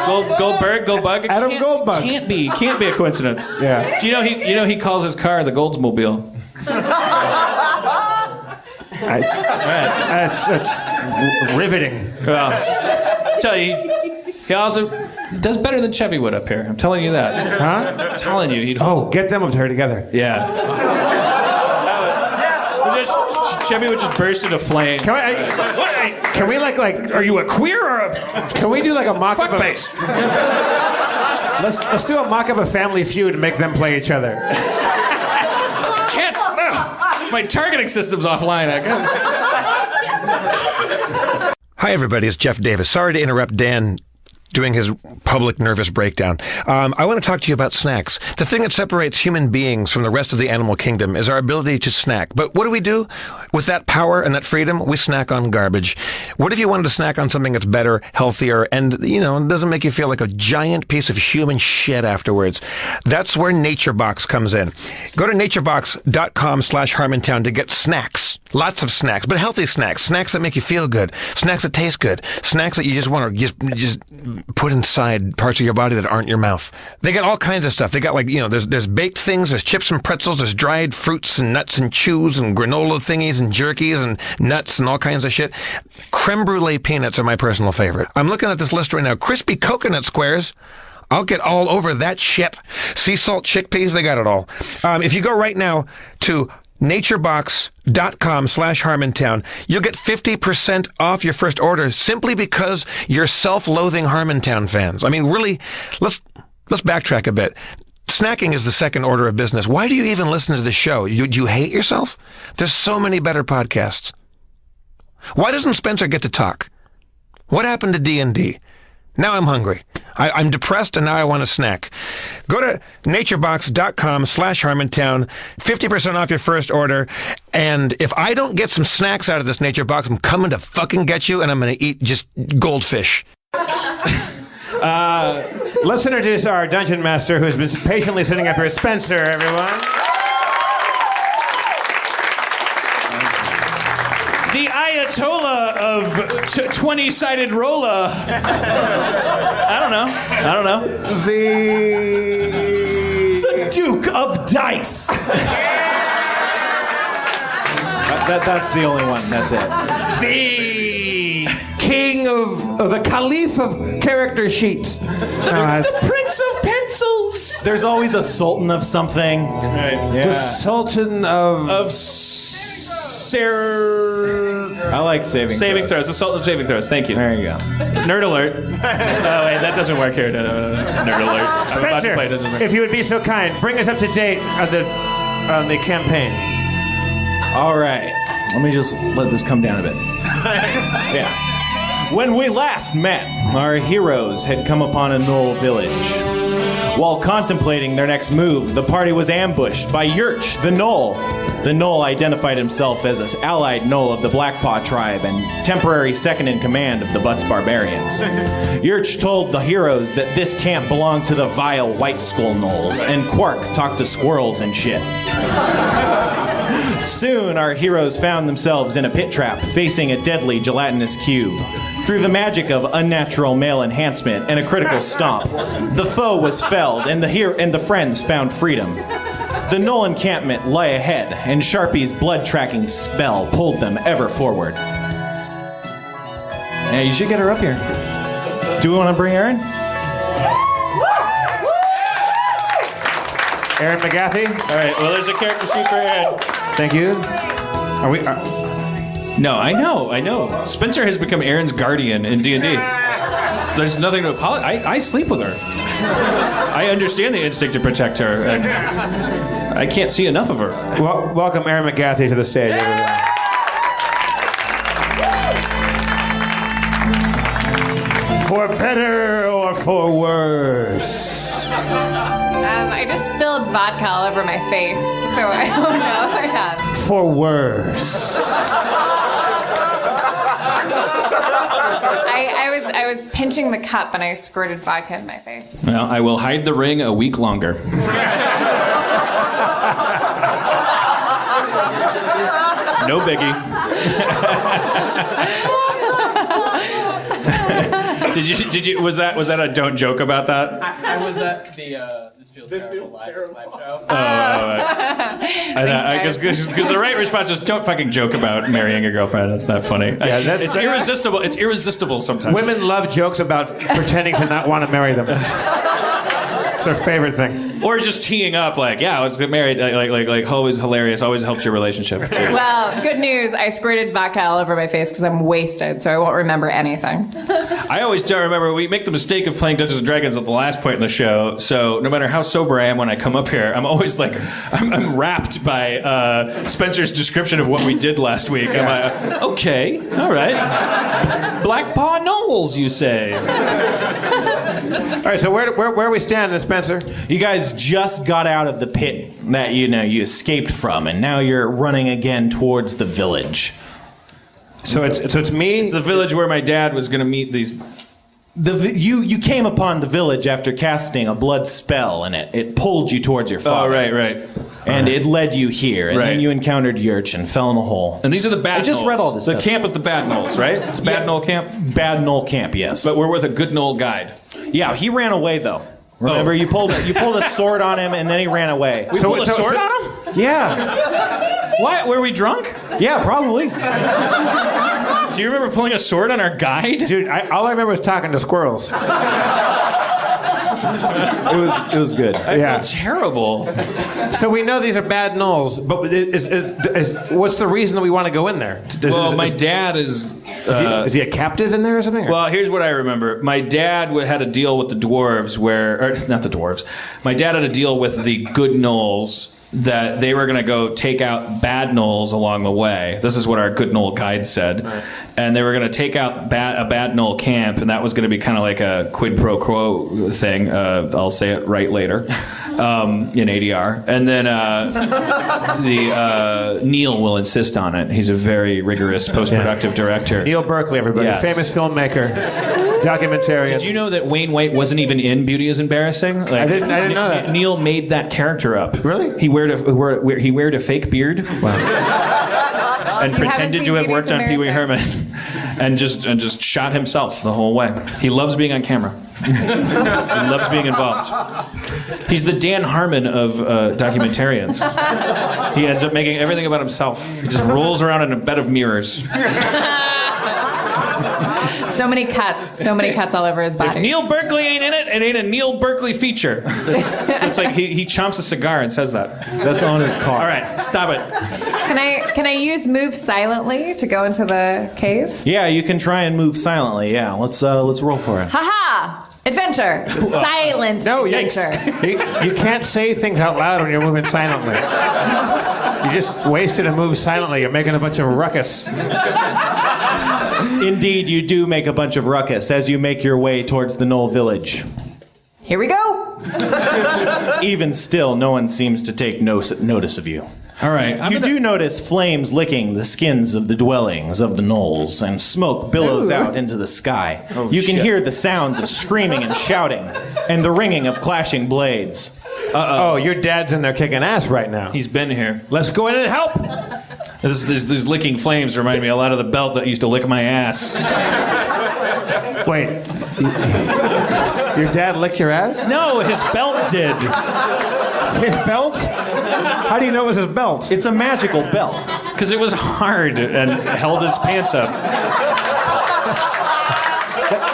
Speaker 6: gold bug.
Speaker 8: Adam Goldbug.
Speaker 6: Can't be a coincidence.
Speaker 8: Yeah.
Speaker 6: Do you know he calls his car the Goldsmobile?
Speaker 8: That's riveting.
Speaker 6: Well, tell you, he also does better than Chevy would up here. I'm telling you that.
Speaker 8: Huh?
Speaker 6: I'm telling you.
Speaker 8: Get them up there together.
Speaker 6: Yeah. Chevy would just burst into flame.
Speaker 8: Can we like?
Speaker 6: Are you a queer or a?
Speaker 8: Can we do like a mock-up?
Speaker 6: Fuckface.
Speaker 8: Let's do a mock-up of Family Feud and make them play each other.
Speaker 6: Can't. My targeting system's offline.
Speaker 11: Hi, everybody. It's Jeff Davis. Sorry to interrupt Dan doing his public nervous breakdown. I want to talk to you about snacks. The thing that separates human beings from the rest of the animal kingdom is our ability to snack. But what do we do with that power and that freedom? We snack on garbage. What if you wanted to snack on something that's better, healthier, and, doesn't make you feel like a giant piece of human shit afterwards? That's where NatureBox comes in. Go to naturebox.com/Harmontown to get snacks. Lots of snacks, but healthy snacks. Snacks that make you feel good. Snacks that taste good. Snacks that you just want to just put inside parts of your body that aren't your mouth. They got all kinds of stuff. They got there's baked things, there's chips and pretzels, there's dried fruits and nuts and chews and granola thingies and jerkies and nuts and all kinds of shit. Creme brulee peanuts are my personal favorite. I'm looking at this list right now. Crispy coconut squares. I'll get all over that shit. Sea salt chickpeas, they got it all. If you go right now to naturebox.com/Harmontown, you'll get 50% off your first order simply because you're self-loathing Harmontown fans. I mean, really, let's backtrack a bit. Snacking is the second order of business. Why do you even listen to this show? Do you hate yourself? There's so many better podcasts. Why doesn't Spencer get to talk? What happened to D&D? Now I'm hungry. I'm depressed and now I want a snack. Go to naturebox.com/Harmontown, 50% off your first order. And if I don't get some snacks out of this Nature Box, I'm coming to fucking get you and I'm going to eat just goldfish.
Speaker 8: Let's introduce our dungeon master who's been patiently sitting up here. Spencer, everyone.
Speaker 6: The Ayatollah of 20-sided rolla. I don't know.
Speaker 2: The Duke of Dice. That's the only one. That's it.
Speaker 8: The king of the caliph of character sheets.
Speaker 6: The Prince of Pencils.
Speaker 2: There's always a sultan of something.
Speaker 6: Right.
Speaker 2: Yeah.
Speaker 8: The sultan of
Speaker 2: I like saving
Speaker 6: throws. The Sultan of saving throws. Thank you.
Speaker 2: There you go.
Speaker 6: Nerd alert. Oh wait, that doesn't work here. Nerd alert.
Speaker 8: Spencer, if you would be so kind, bring us up to date on the campaign.
Speaker 2: All right. Let me just let this come down a bit. Yeah. When we last met, our heroes had come upon a Knoll village. While contemplating their next move, the party was ambushed by Yurch, the Knoll. The Knoll identified himself as an allied Knoll of the Blackpaw tribe and temporary second-in-command of the Butts Barbarians. Yurch told the heroes that this camp belonged to the vile White Skull Knolls, and Quark talked to squirrels and shit. Soon, our heroes found themselves in a pit trap, facing a deadly gelatinous cube.
Speaker 13: Through the magic of unnatural male enhancement and a critical stomp, the foe was felled and the friends found freedom. The Knoll encampment lay ahead, and Sharpie's blood-tracking spell pulled them ever forward. Yeah, you should get her up here. Do we want to bring Aaron?
Speaker 5: Aaron McGathy.
Speaker 6: All right. Well, there's a character sheet for Aaron.
Speaker 5: Thank you. Are we?
Speaker 6: No, I know. Spencer has become Aaron's guardian in D&D. There's nothing to apologize. I sleep with her. I understand the instinct to protect her. And I can't see enough of her.
Speaker 5: Well, welcome Aaron McGathy to the stage, everyone. For better or for worse?
Speaker 14: I just spilled vodka all over my face, so I don't know if I have.
Speaker 5: For worse.
Speaker 14: I was pinching the cup and I squirted vodka in my face.
Speaker 6: Well, I will hide the ring a week longer. No biggie. Did you was that a don't joke about that?
Speaker 15: I was at the This Feels Terrible live show.
Speaker 6: Because the right response is don't fucking joke about marrying your girlfriend. That's not funny.
Speaker 5: Yeah,
Speaker 6: it's irresistible. It's irresistible sometimes.
Speaker 5: Women love jokes about pretending to not want to marry them. It's their favorite thing.
Speaker 6: Or just teeing up, like, yeah, let's get married. Like always hilarious. Always helps your relationship. Too.
Speaker 14: Well, good news. I squirted vodka all over my face because I'm wasted, so I won't remember anything.
Speaker 6: I always don't remember. We make the mistake of playing Dungeons and Dragons at the last point in the show. So no matter how sober I am when I come up here, I'm always like, I'm wrapped by Spencer's description of what we did last week. I'm like, okay, all right. Black Paw Knolls, you say?
Speaker 5: All right, so where are we standing, Spencer?
Speaker 13: You guys just got out of the pit that you escaped from, and now you're running again towards the village.
Speaker 5: So it's me.
Speaker 6: It's the village where my dad was going to meet these.
Speaker 13: You came upon the village after casting a blood spell, and it pulled you towards your father.
Speaker 6: Oh, right.
Speaker 13: And it led you here, and then you encountered Yurch and fell in a hole.
Speaker 6: And these are the bad.
Speaker 13: I just read all this.
Speaker 6: The
Speaker 13: stuff.
Speaker 6: camp is the bad Knolls, right? It's Bad Knoll camp.
Speaker 13: Bad Knoll camp, yes.
Speaker 6: But we're with a good Knoll guide.
Speaker 13: Yeah, he ran away though. Remember, you pulled a sword on him, and then he ran away.
Speaker 6: We pulled a sword on him?
Speaker 13: Yeah.
Speaker 6: What? Were we drunk?
Speaker 13: Yeah, probably.
Speaker 6: Do you remember pulling a sword on our guide?
Speaker 5: Dude, all I remember was talking to squirrels.
Speaker 13: It was good.
Speaker 6: Yeah. Terrible.
Speaker 5: So we know these are bad Knolls, but what's the reason that we want to go in there?
Speaker 6: My dad is...
Speaker 5: Is he a captive in there or something?
Speaker 6: Well, here's what I remember. My dad had a deal with the dwarves not the dwarves. My dad had a deal with the good Knolls that they were going to go take out bad Knolls along the way. This is what our good Knoll guide said. Right. And they were going to take out a bad Knoll camp, and that was going to be kind of like a quid pro quo thing. I'll say it right later in ADR. And then Neil will insist on it. He's a very rigorous post-productive director.
Speaker 5: Neil Berkeley, everybody. Yes. Famous filmmaker, documentarian.
Speaker 6: Did you know that Wayne White wasn't even in Beauty is Embarrassing? Like,
Speaker 5: I didn't know that.
Speaker 6: Neil made that character up.
Speaker 5: Really?
Speaker 6: He weared a fake beard. Wow. And pretended to have worked on Pee Wee Herman, and just shot himself the whole way. He loves being on camera. He loves being involved. He's the Dan Harmon of documentarians. He ends up making everything about himself. He just rolls around in a bed of mirrors.
Speaker 14: So many cuts all over his body.
Speaker 6: If Neil Berkeley ain't in it, it ain't a Neil Berkeley feature. It's like he chomps a cigar and says that.
Speaker 13: That's on his car.
Speaker 6: All right, stop it.
Speaker 14: Can I use move silently to go into the cave?
Speaker 13: Yeah, you can try and move silently. Yeah, let's roll for it.
Speaker 14: Haha! Adventure. Silent adventure.
Speaker 5: You can't say things out loud when you're moving silently. You just wasted a move silently. You're making a bunch of ruckus.
Speaker 13: Indeed, you do make a bunch of ruckus as you make your way towards the Knoll village.
Speaker 14: Here we go.
Speaker 13: Even still, no one seems to take notice of you.
Speaker 6: All right.
Speaker 13: You do notice flames licking the skins of the dwellings of the Knolls, and smoke billows out into the sky. You can hear the sounds of screaming and shouting, and the ringing of clashing blades.
Speaker 5: Oh, your dad's in there kicking ass right now.
Speaker 6: He's been here.
Speaker 5: Let's go in and help.
Speaker 6: These licking flames remind me a lot of the belt that used to lick my ass.
Speaker 11: Wait. Your dad licked your ass?
Speaker 6: No, his belt did.
Speaker 8: His belt? How do you know it was his belt?
Speaker 13: It's a magical belt.
Speaker 6: Because it was hard and held his pants up.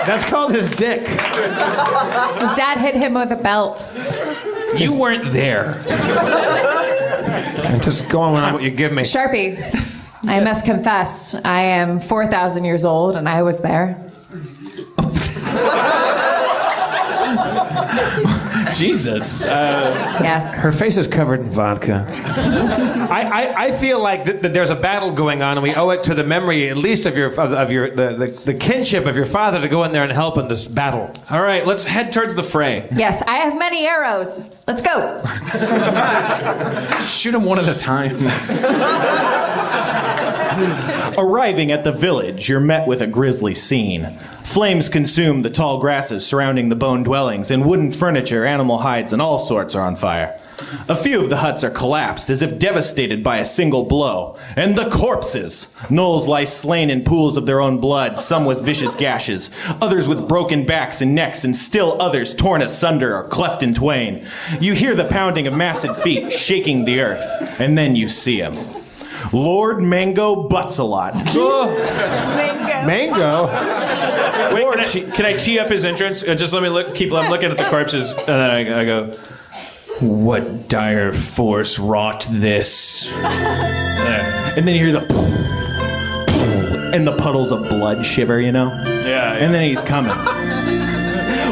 Speaker 8: That's called his dick.
Speaker 14: His dad hit him with a belt.
Speaker 6: You weren't there.
Speaker 8: I'm just going on what you give me.
Speaker 14: Sharpie, I must confess, I am 4,000 years old and I was there.
Speaker 6: Jesus.
Speaker 14: Yes.
Speaker 8: Her face is covered in vodka. I feel like that there's a battle going on, and we owe it to the memory, at least of the kinship of your father, to go in there and help in this battle.
Speaker 6: All right, let's head towards the fray.
Speaker 14: Yes, I have many arrows. Let's go.
Speaker 6: Shoot them one at a time.
Speaker 13: Arriving at the village, you're met with a grisly scene. Flames consume the tall grasses surrounding the bone dwellings, and wooden furniture, animal hides, and all sorts are on fire. A few of the huts are collapsed as if devastated by a single blow. And the corpses! Gnolls lie slain in pools of their own blood, some with vicious gashes, others with broken backs and necks, and still others torn asunder or cleft in twain. You hear the pounding of massive feet shaking the earth, and then you see him. Lord Mango Butts-a-lot.
Speaker 8: Mango?
Speaker 6: Wait, can I tee up his entrance? Just let me look. I'm looking at the corpses, and then I go, what dire force wrought this?
Speaker 13: And then you hear the and the puddles of blood shiver, you know?
Speaker 6: Yeah.
Speaker 13: And then he's coming.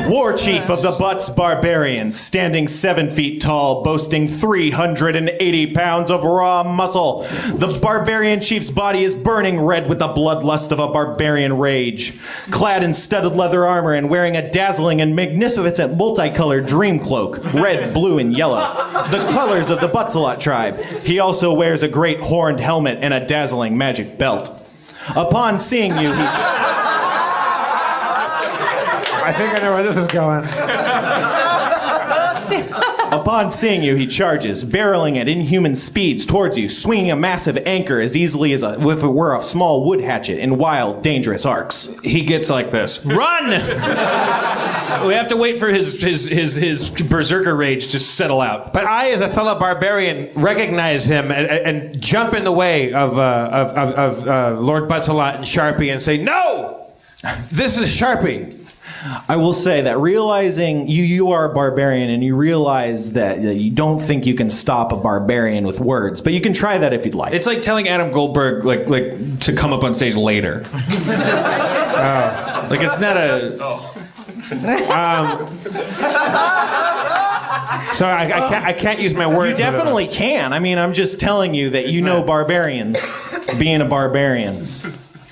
Speaker 13: War Chief of the Butts Barbarians, standing 7 feet tall, boasting 380 pounds of raw muscle. The barbarian chief's body is burning red with the bloodlust of a barbarian rage. Clad in studded leather armor and wearing a dazzling and magnificent multicolored dream cloak, red, blue, and yellow, the colors of the Butts-a-lot tribe. He also wears a great horned helmet and a dazzling magic belt. Upon seeing you,
Speaker 8: I think I know where this is going.
Speaker 13: Upon seeing you, he charges, barreling at inhuman speeds towards you, swinging a massive anchor as easily as if it were a small wood hatchet in wild, dangerous arcs.
Speaker 6: He gets like this. Run! We have to wait for his berserker rage to settle out.
Speaker 8: But I, as a fellow barbarian, recognize him and jump in the way of Lord Butts-a-lot and Sharpie and say, "No! This is Sharpie."
Speaker 13: I will say that realizing you are a barbarian and you realize that you don't think you can stop a barbarian with words, but you can try that if you'd like.
Speaker 6: It's like telling Adam Goldberg like to come up on stage later. Like it's not a.
Speaker 8: So I can't use my words.
Speaker 13: You definitely can. I mean, I'm just telling you that you know barbarians being a barbarian,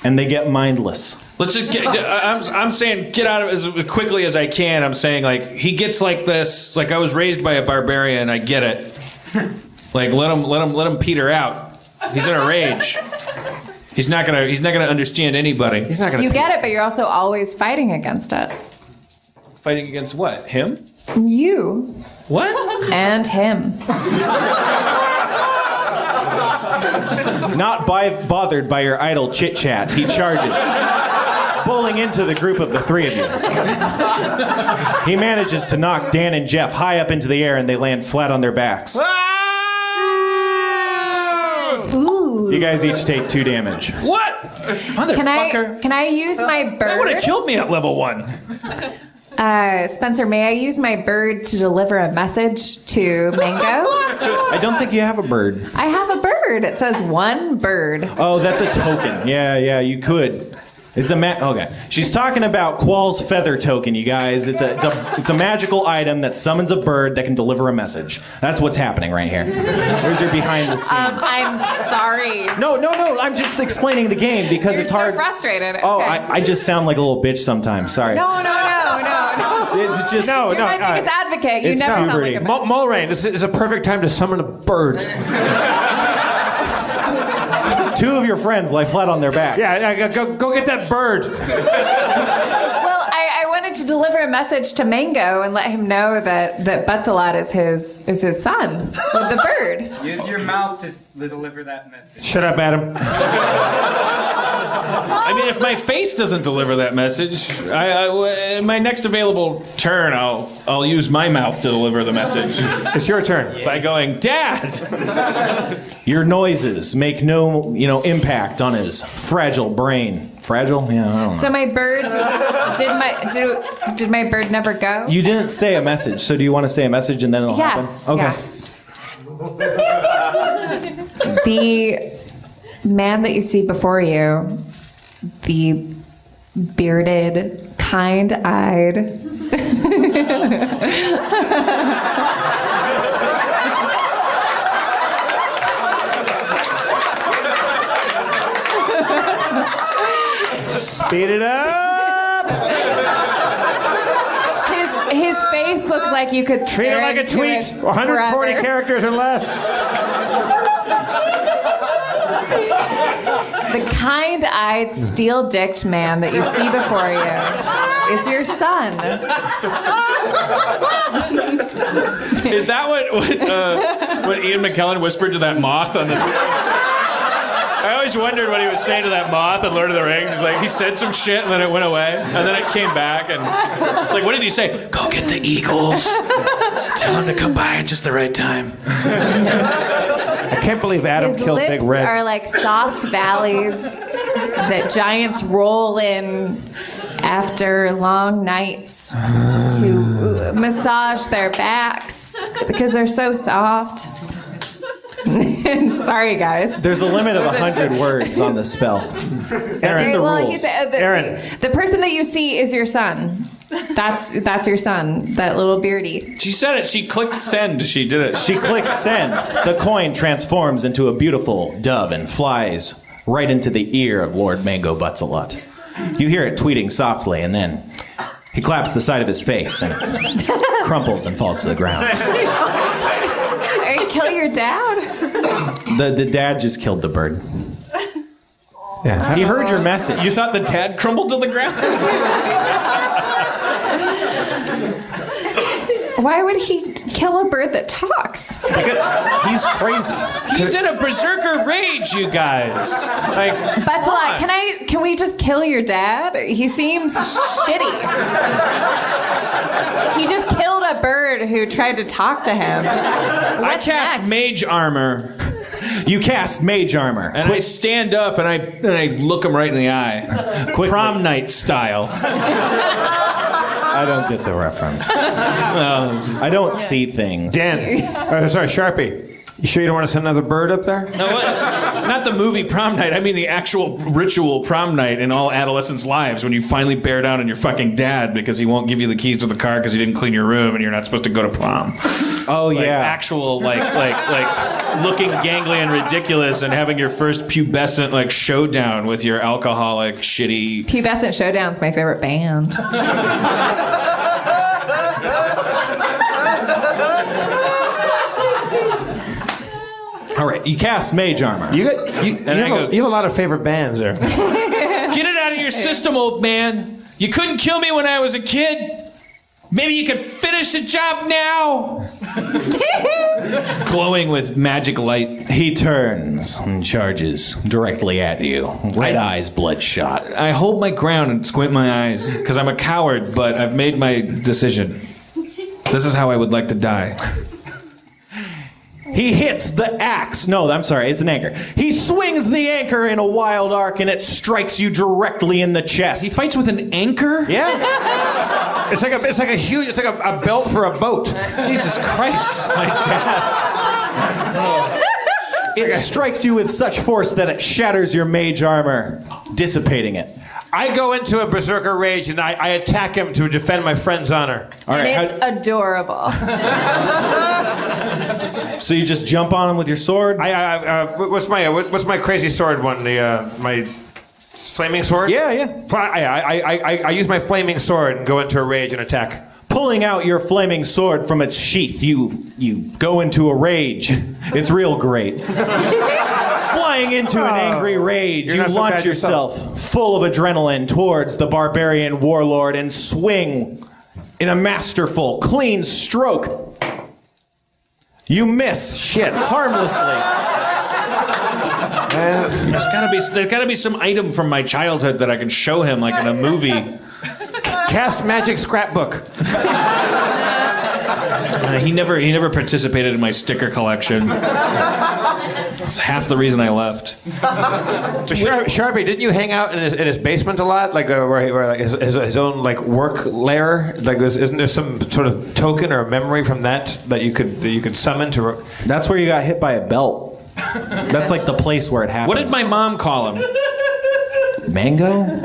Speaker 13: and they get mindless.
Speaker 6: Let's just get. I'm saying get out of it as quickly as I can. I'm saying like he gets like this. Like I was raised by a barbarian. I get it. Like let him peter out. He's in a rage. He's not gonna understand anybody. He's not gonna.
Speaker 14: You get it, but you're also always fighting against it.
Speaker 6: Fighting against what? Him?
Speaker 14: You.
Speaker 6: What?
Speaker 14: And him.
Speaker 13: Not bothered by your idle chit-chat, he charges, bowling into the group of the three of you. He manages to knock Dan and Jeff high up into the air, and they land flat on their backs.
Speaker 14: Ooh.
Speaker 13: You guys each take 2 damage.
Speaker 6: What? Motherfucker.
Speaker 14: Can I use my bird?
Speaker 6: That would have killed me at level 1.
Speaker 14: Spencer, may I use my bird to deliver a message to Mango?
Speaker 13: I don't think you have a bird.
Speaker 14: I have a bird. It says 1 bird.
Speaker 13: Oh, that's a token. Yeah, you could. It's a okay. She's talking about Qual's feather token, you guys. It's a magical item that summons a bird that can deliver a message. That's what's happening right here. There's your behind the scenes.
Speaker 14: I'm sorry.
Speaker 13: No. I'm just explaining the game because
Speaker 14: You're
Speaker 13: it's hard.
Speaker 14: so frustrated.
Speaker 13: Oh,
Speaker 14: Okay.
Speaker 13: I just sound like a little bitch sometimes. Sorry.
Speaker 14: No.
Speaker 13: It's just
Speaker 14: You're my biggest advocate. You never sound like a bitch.
Speaker 8: Mulrain, this is a perfect time to summon a bird.
Speaker 13: 2 of your friends lie flat on their back.
Speaker 8: Yeah, go get that bird.
Speaker 14: Well, I wanted to deliver a message to Mango and let him know that Butts-a-lot is his son with the bird.
Speaker 12: Use your mouth to deliver that message.
Speaker 8: Shut up, Adam.
Speaker 6: I mean, if my face doesn't deliver that message, in my next available turn, I'll use my mouth to deliver the message.
Speaker 8: It's your turn.
Speaker 6: By going, Dad!
Speaker 13: Your noises make no, impact on his fragile brain. Fragile? Yeah, I don't know.
Speaker 14: So my bird, did my bird never go?
Speaker 13: You didn't say a message, so do you want to say a message and then it'll happen? Okay.
Speaker 14: Yes. The man that you see before you, the bearded, kind-eyed,
Speaker 8: Speed it up.
Speaker 14: His face looks like you could
Speaker 8: Treat it like a tweet. 140 characters or less.
Speaker 14: The kind-eyed, steel-dicked man that you see before you is your son.
Speaker 6: Is that what Ian McKellen whispered to that moth on the... I always wondered what he was saying to that moth in Lord of the Rings. He's like, he said some shit and then it went away. And then it came back and it's like, what did he say? Go get the eagles. Tell him to come by at just the right time.
Speaker 8: I can't believe Adam
Speaker 14: His
Speaker 8: killed
Speaker 14: lips
Speaker 8: Big Red.
Speaker 14: are like soft valleys that giants roll in after long nights to massage their backs because they're so soft. Sorry, guys.
Speaker 13: There's a limit of 100 words on the spell. That's in the rules.
Speaker 14: The person that you see is your son. That's your son, that little beardy.
Speaker 6: She said it. She clicked send. She did it.
Speaker 13: She clicked send. The coin transforms into a beautiful dove and flies right into the ear of Lord Mango Butts-a-Lot. You hear it tweeting softly, and then he claps the side of his face and crumples and falls to the ground.
Speaker 14: Kill your dad?
Speaker 13: The dad just killed the bird.
Speaker 8: Yeah.
Speaker 13: He heard your message.
Speaker 6: You thought the dad crumbled to the ground?
Speaker 14: Why would he kill a bird that talks?
Speaker 13: He's crazy.
Speaker 6: He's in a berserker rage, you guys. Like,
Speaker 14: Butts-a-Lot, can we just kill your dad? He seems shitty. He just killed a bird who tried to talk to him.
Speaker 6: I cast mage armor.
Speaker 13: You cast mage armor.
Speaker 6: And I stand up and I look him right in the eye. Prom night style.
Speaker 13: I don't get the reference. I don't see things.
Speaker 8: Dan. Sorry, Sharpie. You sure you don't want to send another bird up there?
Speaker 6: No, not the movie prom night. I mean the actual ritual prom night in all adolescents' lives when you finally bear down on your fucking dad because he won't give you the keys to the car because you didn't clean your room and you're not supposed to go to prom.
Speaker 13: Oh,
Speaker 6: like,
Speaker 13: yeah.
Speaker 6: Actual, like looking gangly and ridiculous and having your first pubescent, showdown with your alcoholic, shitty...
Speaker 14: Pubescent Showdown's my favorite band.
Speaker 13: All right, you cast mage armor.
Speaker 8: You have a lot of favorite bands there.
Speaker 6: Get it out of your system, old man. You couldn't kill me when I was a kid. Maybe you could finish the job now. Glowing with magic light.
Speaker 13: He turns and charges directly at you. Red eyes bloodshot.
Speaker 6: I hold my ground and squint my eyes because I'm a coward, but I've made my decision. This is how I would like to die.
Speaker 13: He hits the axe. No, I'm sorry, it's an anchor. He swings the anchor in a wild arc and it strikes you directly in the chest.
Speaker 6: He fights with an anchor?
Speaker 13: Yeah.
Speaker 8: It's like a belt for a boat.
Speaker 6: Jesus Christ, my dad.
Speaker 13: It strikes you with such force that it shatters your mage armor, dissipating it.
Speaker 8: I go into a berserker rage and I attack him to defend my friend's honor.
Speaker 13: All right,
Speaker 14: and it's adorable.
Speaker 13: So you just jump on him with your sword?
Speaker 8: What's my crazy sword one? My flaming sword?
Speaker 13: Yeah.
Speaker 8: I use my flaming sword and go into a rage and attack.
Speaker 13: Pulling out your flaming sword from its sheath, you go into a rage. It's real great. Flying into an angry rage, you launch yourself full of adrenaline towards the barbarian warlord and swing in a masterful, clean stroke. You miss harmlessly.
Speaker 6: There's gotta be some item from my childhood that I can show him, like in a movie.
Speaker 11: Cast magic scrapbook.
Speaker 6: He never participated in my sticker collection. That's half the reason I left.
Speaker 11: Sharpie, didn't you hang out in his basement a lot, like where like his own like work lair? Like, isn't there some sort of token or memory from that you could summon to?
Speaker 13: That's where you got hit by a belt. That's like the place where it happened.
Speaker 6: What did my mom call him?
Speaker 13: Mango?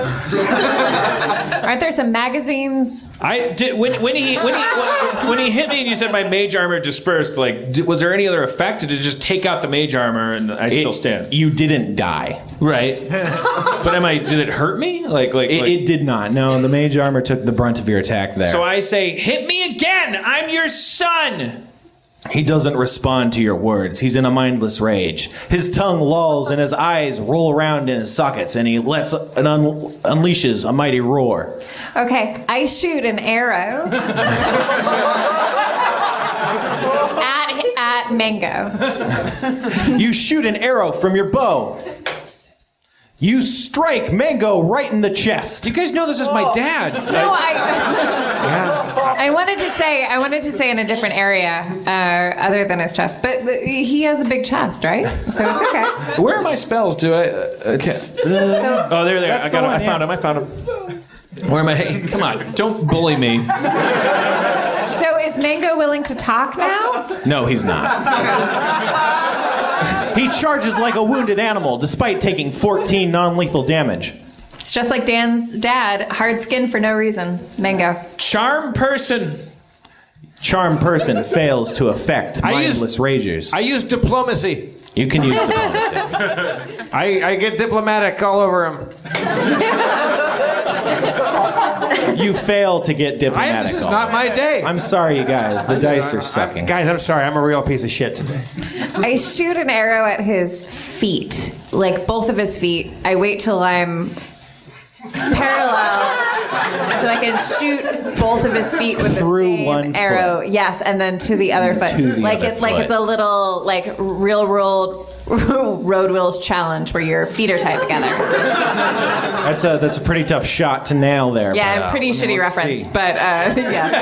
Speaker 14: Aren't there some magazines?
Speaker 6: I did when he hit me and you said my mage armor dispersed. Like, was there any other effect? Did it just take out the mage armor and I still stand?
Speaker 13: You didn't die,
Speaker 6: right? But did it hurt me?
Speaker 13: It did not. No, the mage armor took the brunt of your attack there.
Speaker 6: So I say, hit me again. I'm your son.
Speaker 13: He doesn't respond to your words. He's in a mindless rage. His tongue lolls and his eyes roll around in his sockets, and he unleashes a mighty roar.
Speaker 14: Okay, I shoot an arrow at Mango.
Speaker 13: You shoot an arrow from your bow. You strike Mango right in the chest.
Speaker 6: You guys know this is my dad.
Speaker 14: No, I wanted to say in a different area other than his chest, but he has a big chest, right? So it's okay.
Speaker 6: Where are my spells? Do I? Okay. Oh, there they are. I found him. Where am I? Hey, come on! Don't bully me.
Speaker 14: So is Mango willing to talk now?
Speaker 13: No, he's not. He charges like a wounded animal, despite taking 14 non-lethal damage.
Speaker 14: It's just like Dan's dad, hard skin for no reason. Mango.
Speaker 6: Charm person.
Speaker 13: Charm person fails to affect mindless ragers.
Speaker 11: I use diplomacy.
Speaker 13: You can use diplomacy.
Speaker 11: I get diplomatic all over him.
Speaker 13: You fail to get diplomatic.
Speaker 11: This is not my day.
Speaker 13: I'm sorry, you guys. The dice are sucking.
Speaker 11: Guys, I'm sorry. I'm a real piece of shit today.
Speaker 14: I shoot an arrow at his feet, like both of his feet. I wait till I'm parallel so I can shoot both of his feet with the same arrow. Yes, and then to the other foot. Like it's a little like real world Road Wheels challenge where your feet are tied together.
Speaker 13: That's a pretty tough shot to nail there.
Speaker 14: Yeah,
Speaker 13: but,
Speaker 14: pretty shitty reference, but yes.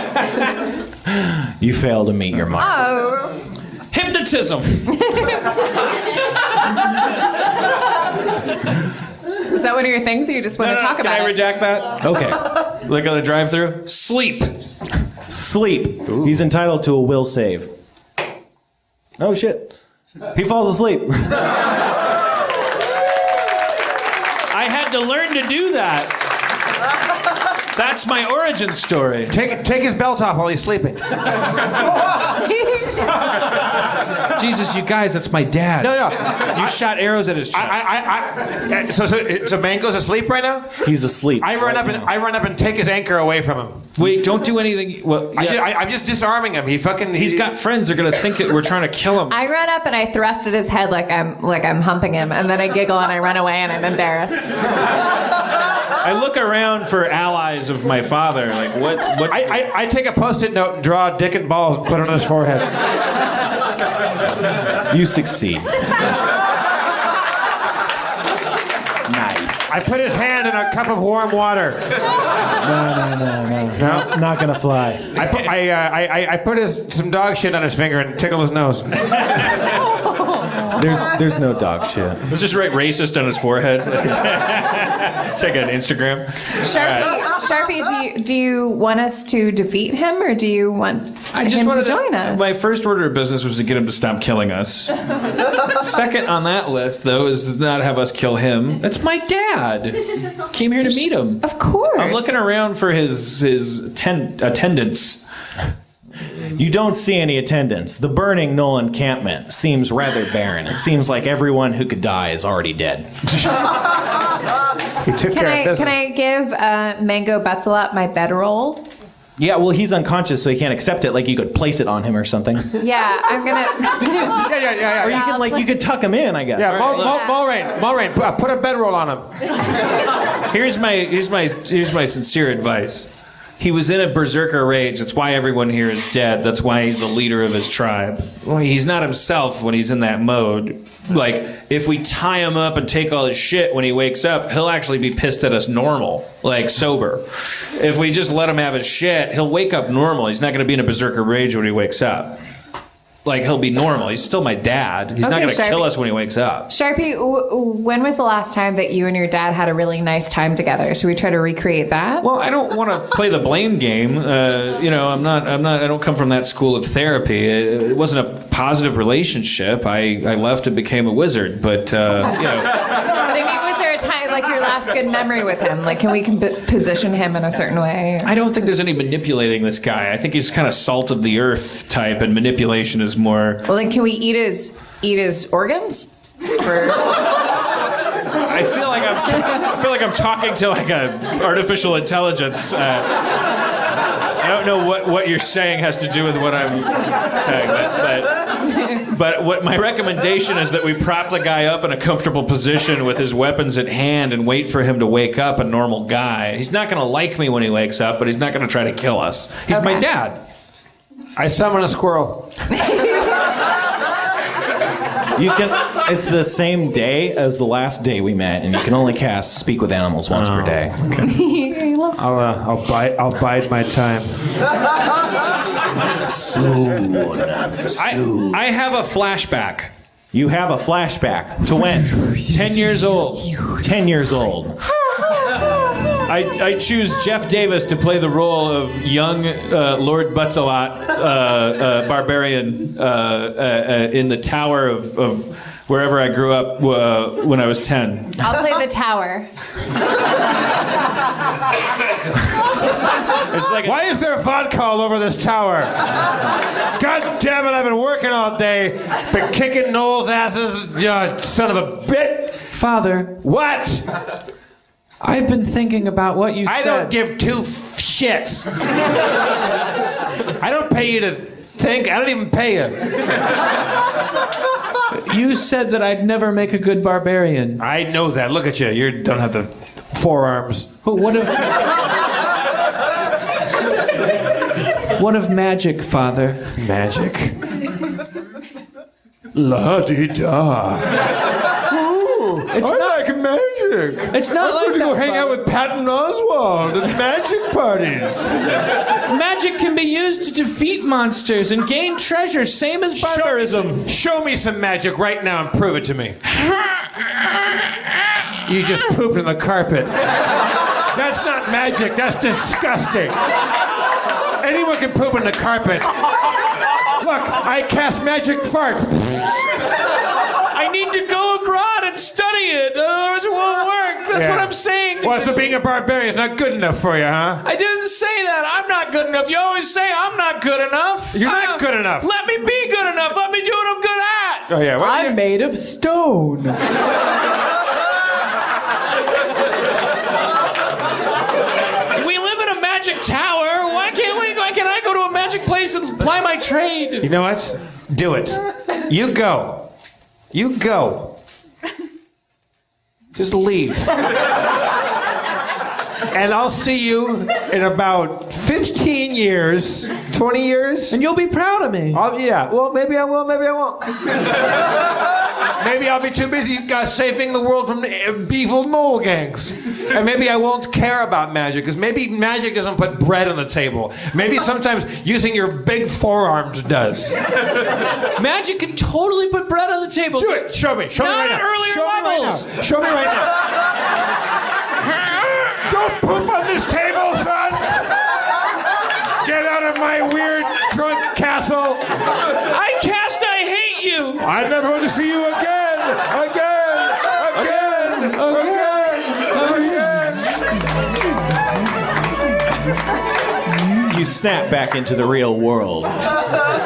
Speaker 13: You fail to meet your mark.
Speaker 14: Oh.
Speaker 6: Hypnotism.
Speaker 14: Is that one of your things, or you just want to talk about it?
Speaker 6: Can I redact that?
Speaker 13: Okay.
Speaker 6: Like on a drive-through? Sleep.
Speaker 13: Sleep. Ooh. He's entitled to a will save. Oh shit. He falls asleep.
Speaker 6: I had to learn to do that. That's my origin story.
Speaker 11: Take his belt off while he's sleeping.
Speaker 6: Jesus, you guys, that's my dad.
Speaker 11: No.
Speaker 6: You shot arrows at his chest.
Speaker 11: So Mango's asleep right now?
Speaker 13: He's asleep.
Speaker 11: I run up and take his anchor away from him.
Speaker 6: Wait, don't do anything. Well, yeah.
Speaker 11: I'm just disarming him. He's
Speaker 6: got friends. They're gonna think that we're trying to kill him.
Speaker 14: I run up and I thrust at his head like I'm humping him, and then I giggle and I run away and I'm embarrassed.
Speaker 6: I look around for allies of my father. Like what?
Speaker 11: I take a Post-it note and draw a dick and balls and put it on his forehead.
Speaker 13: You succeed.
Speaker 11: I put his hand in a cup of warm water.
Speaker 13: No. Not gonna fly.
Speaker 11: I put some dog shit on his finger and tickle his nose.
Speaker 13: There's no dog shit.
Speaker 6: Let's just write racist on his forehead. Check out Instagram.
Speaker 14: Sharpie, do you want us to defeat him, or do you want him to join us?
Speaker 6: My first order of business was to get him to stop killing us. Second on that list, though, is to not have us kill him. That's my dad. Came here to meet him.
Speaker 14: Of course.
Speaker 6: I'm looking around for his attendants.
Speaker 13: You don't see any attendants. The burning Knoll encampment seems rather barren. It seems like everyone who could die is already dead.
Speaker 11: He took care of business.
Speaker 14: Can I give Mango Betzelot my bedroll?
Speaker 13: Yeah, well, he's unconscious, so he can't accept it. Like, you could place it on him or something.
Speaker 14: Yeah, I'm gonna.
Speaker 11: Yeah.
Speaker 13: Or you could tuck him in, I guess.
Speaker 11: Yeah, Mulrain, put a bedroll on him.
Speaker 6: Here's my sincere advice. He was in a berserker rage. That's why everyone here is dead. That's why he's the leader of his tribe. Well, he's not himself when he's in that mode. Like, if we tie him up and take all his shit when he wakes up, he'll actually be pissed at us normal, like sober. If we just let him have his shit, he'll wake up normal. He's not going to be in a berserker rage when he wakes up. Like, he'll be normal. He's still my dad. He's not going to kill us when he wakes up.
Speaker 14: Sharpie, when was the last time that you and your dad had a really nice time together? Should we try to recreate that?
Speaker 6: Well, I don't want to play the blame game. I don't come from that school of therapy. It wasn't a positive relationship. I left and became a wizard, but.
Speaker 14: But I mean, was there a time, like your last good memory with him? Like, can we position him in a certain way?
Speaker 6: I don't think there's any manipulating this guy. I think he's kind of salt of the earth type, and manipulation is more.
Speaker 14: Well, then can we eat his organs?
Speaker 6: I feel like I'm talking to like a artificial intelligence. I don't know what you're saying has to do with what I'm saying, but what my recommendation is that we prop the guy up in a comfortable position with his weapons at hand and wait for him to wake up, a normal guy. He's not going to like me when he wakes up, but he's not going to try to kill us. He's my dad.
Speaker 8: I summon a squirrel.
Speaker 13: It's the same day as the last day we met, and you can only cast Speak with Animals once per day.
Speaker 14: He loves
Speaker 8: I'll bide my time.
Speaker 13: Soon.
Speaker 6: I have a flashback.
Speaker 13: You have a flashback. To when?
Speaker 6: 10 years old.
Speaker 13: 10 years old.
Speaker 6: I choose Jeff Davis to play the role of young Lord Butzelot, barbarian, in the tower of wherever I grew up when I was 10.
Speaker 14: I'll play the tower.
Speaker 8: Why is there vodka all over this tower? God damn it, I've been working all day. Been kicking Noel's asses. Son of a bit.
Speaker 6: Father.
Speaker 8: What?
Speaker 6: I've been thinking about what you said.
Speaker 8: I don't give two shits. I don't pay you to think. I don't even pay you.
Speaker 6: You said that I'd never make a good barbarian.
Speaker 8: I know that. Look at you. You don't have the forearms.
Speaker 6: But what of magic, Father?
Speaker 8: Magic? La-di-da. I like magic.
Speaker 6: It's not like
Speaker 8: I'm going to go
Speaker 6: that,
Speaker 8: hang out with Patton Oswalt at magic parties.
Speaker 6: Magic can be used to defeat monsters and gain treasure, same as barbarism.
Speaker 8: Show me some magic right now and prove it to me. You just pooped in the carpet. That's not magic. That's disgusting. Anyone can poop in the carpet. Look, I cast magic fart.
Speaker 6: I need to go abroad and study it. Otherwise it won't work. That's what I'm saying.
Speaker 8: Well, so being a barbarian is not good enough for you, huh?
Speaker 6: I didn't say that. I'm not good enough. You always say I'm not good enough.
Speaker 8: You're not good enough.
Speaker 6: Let me be good enough. Let me do what I'm good at.
Speaker 8: Oh, yeah.
Speaker 16: I'm made of stone.
Speaker 6: We live in a magic tower. Why can't I go to a magic place and ply my trade?
Speaker 8: You know what? Do it. You go. You go. Just leave. And I'll see you in about 15 years, 20 years.
Speaker 6: And you'll be proud of me.
Speaker 8: Yeah. Well, maybe I will, maybe I won't. Maybe I'll be too busy saving the world from evil mole gangs. And maybe I won't care about magic, because maybe magic doesn't put bread on the table. Maybe sometimes using your big forearms does.
Speaker 6: Magic can totally put bread on the table.
Speaker 8: Do it. Show me. Show me right now.
Speaker 6: Not at earlier levels.
Speaker 8: Show me right now. Don't poop on this table, son! Get out of my weird drunk castle!
Speaker 6: I hate you!
Speaker 8: I never want to see you again!
Speaker 13: You snap back into the real world.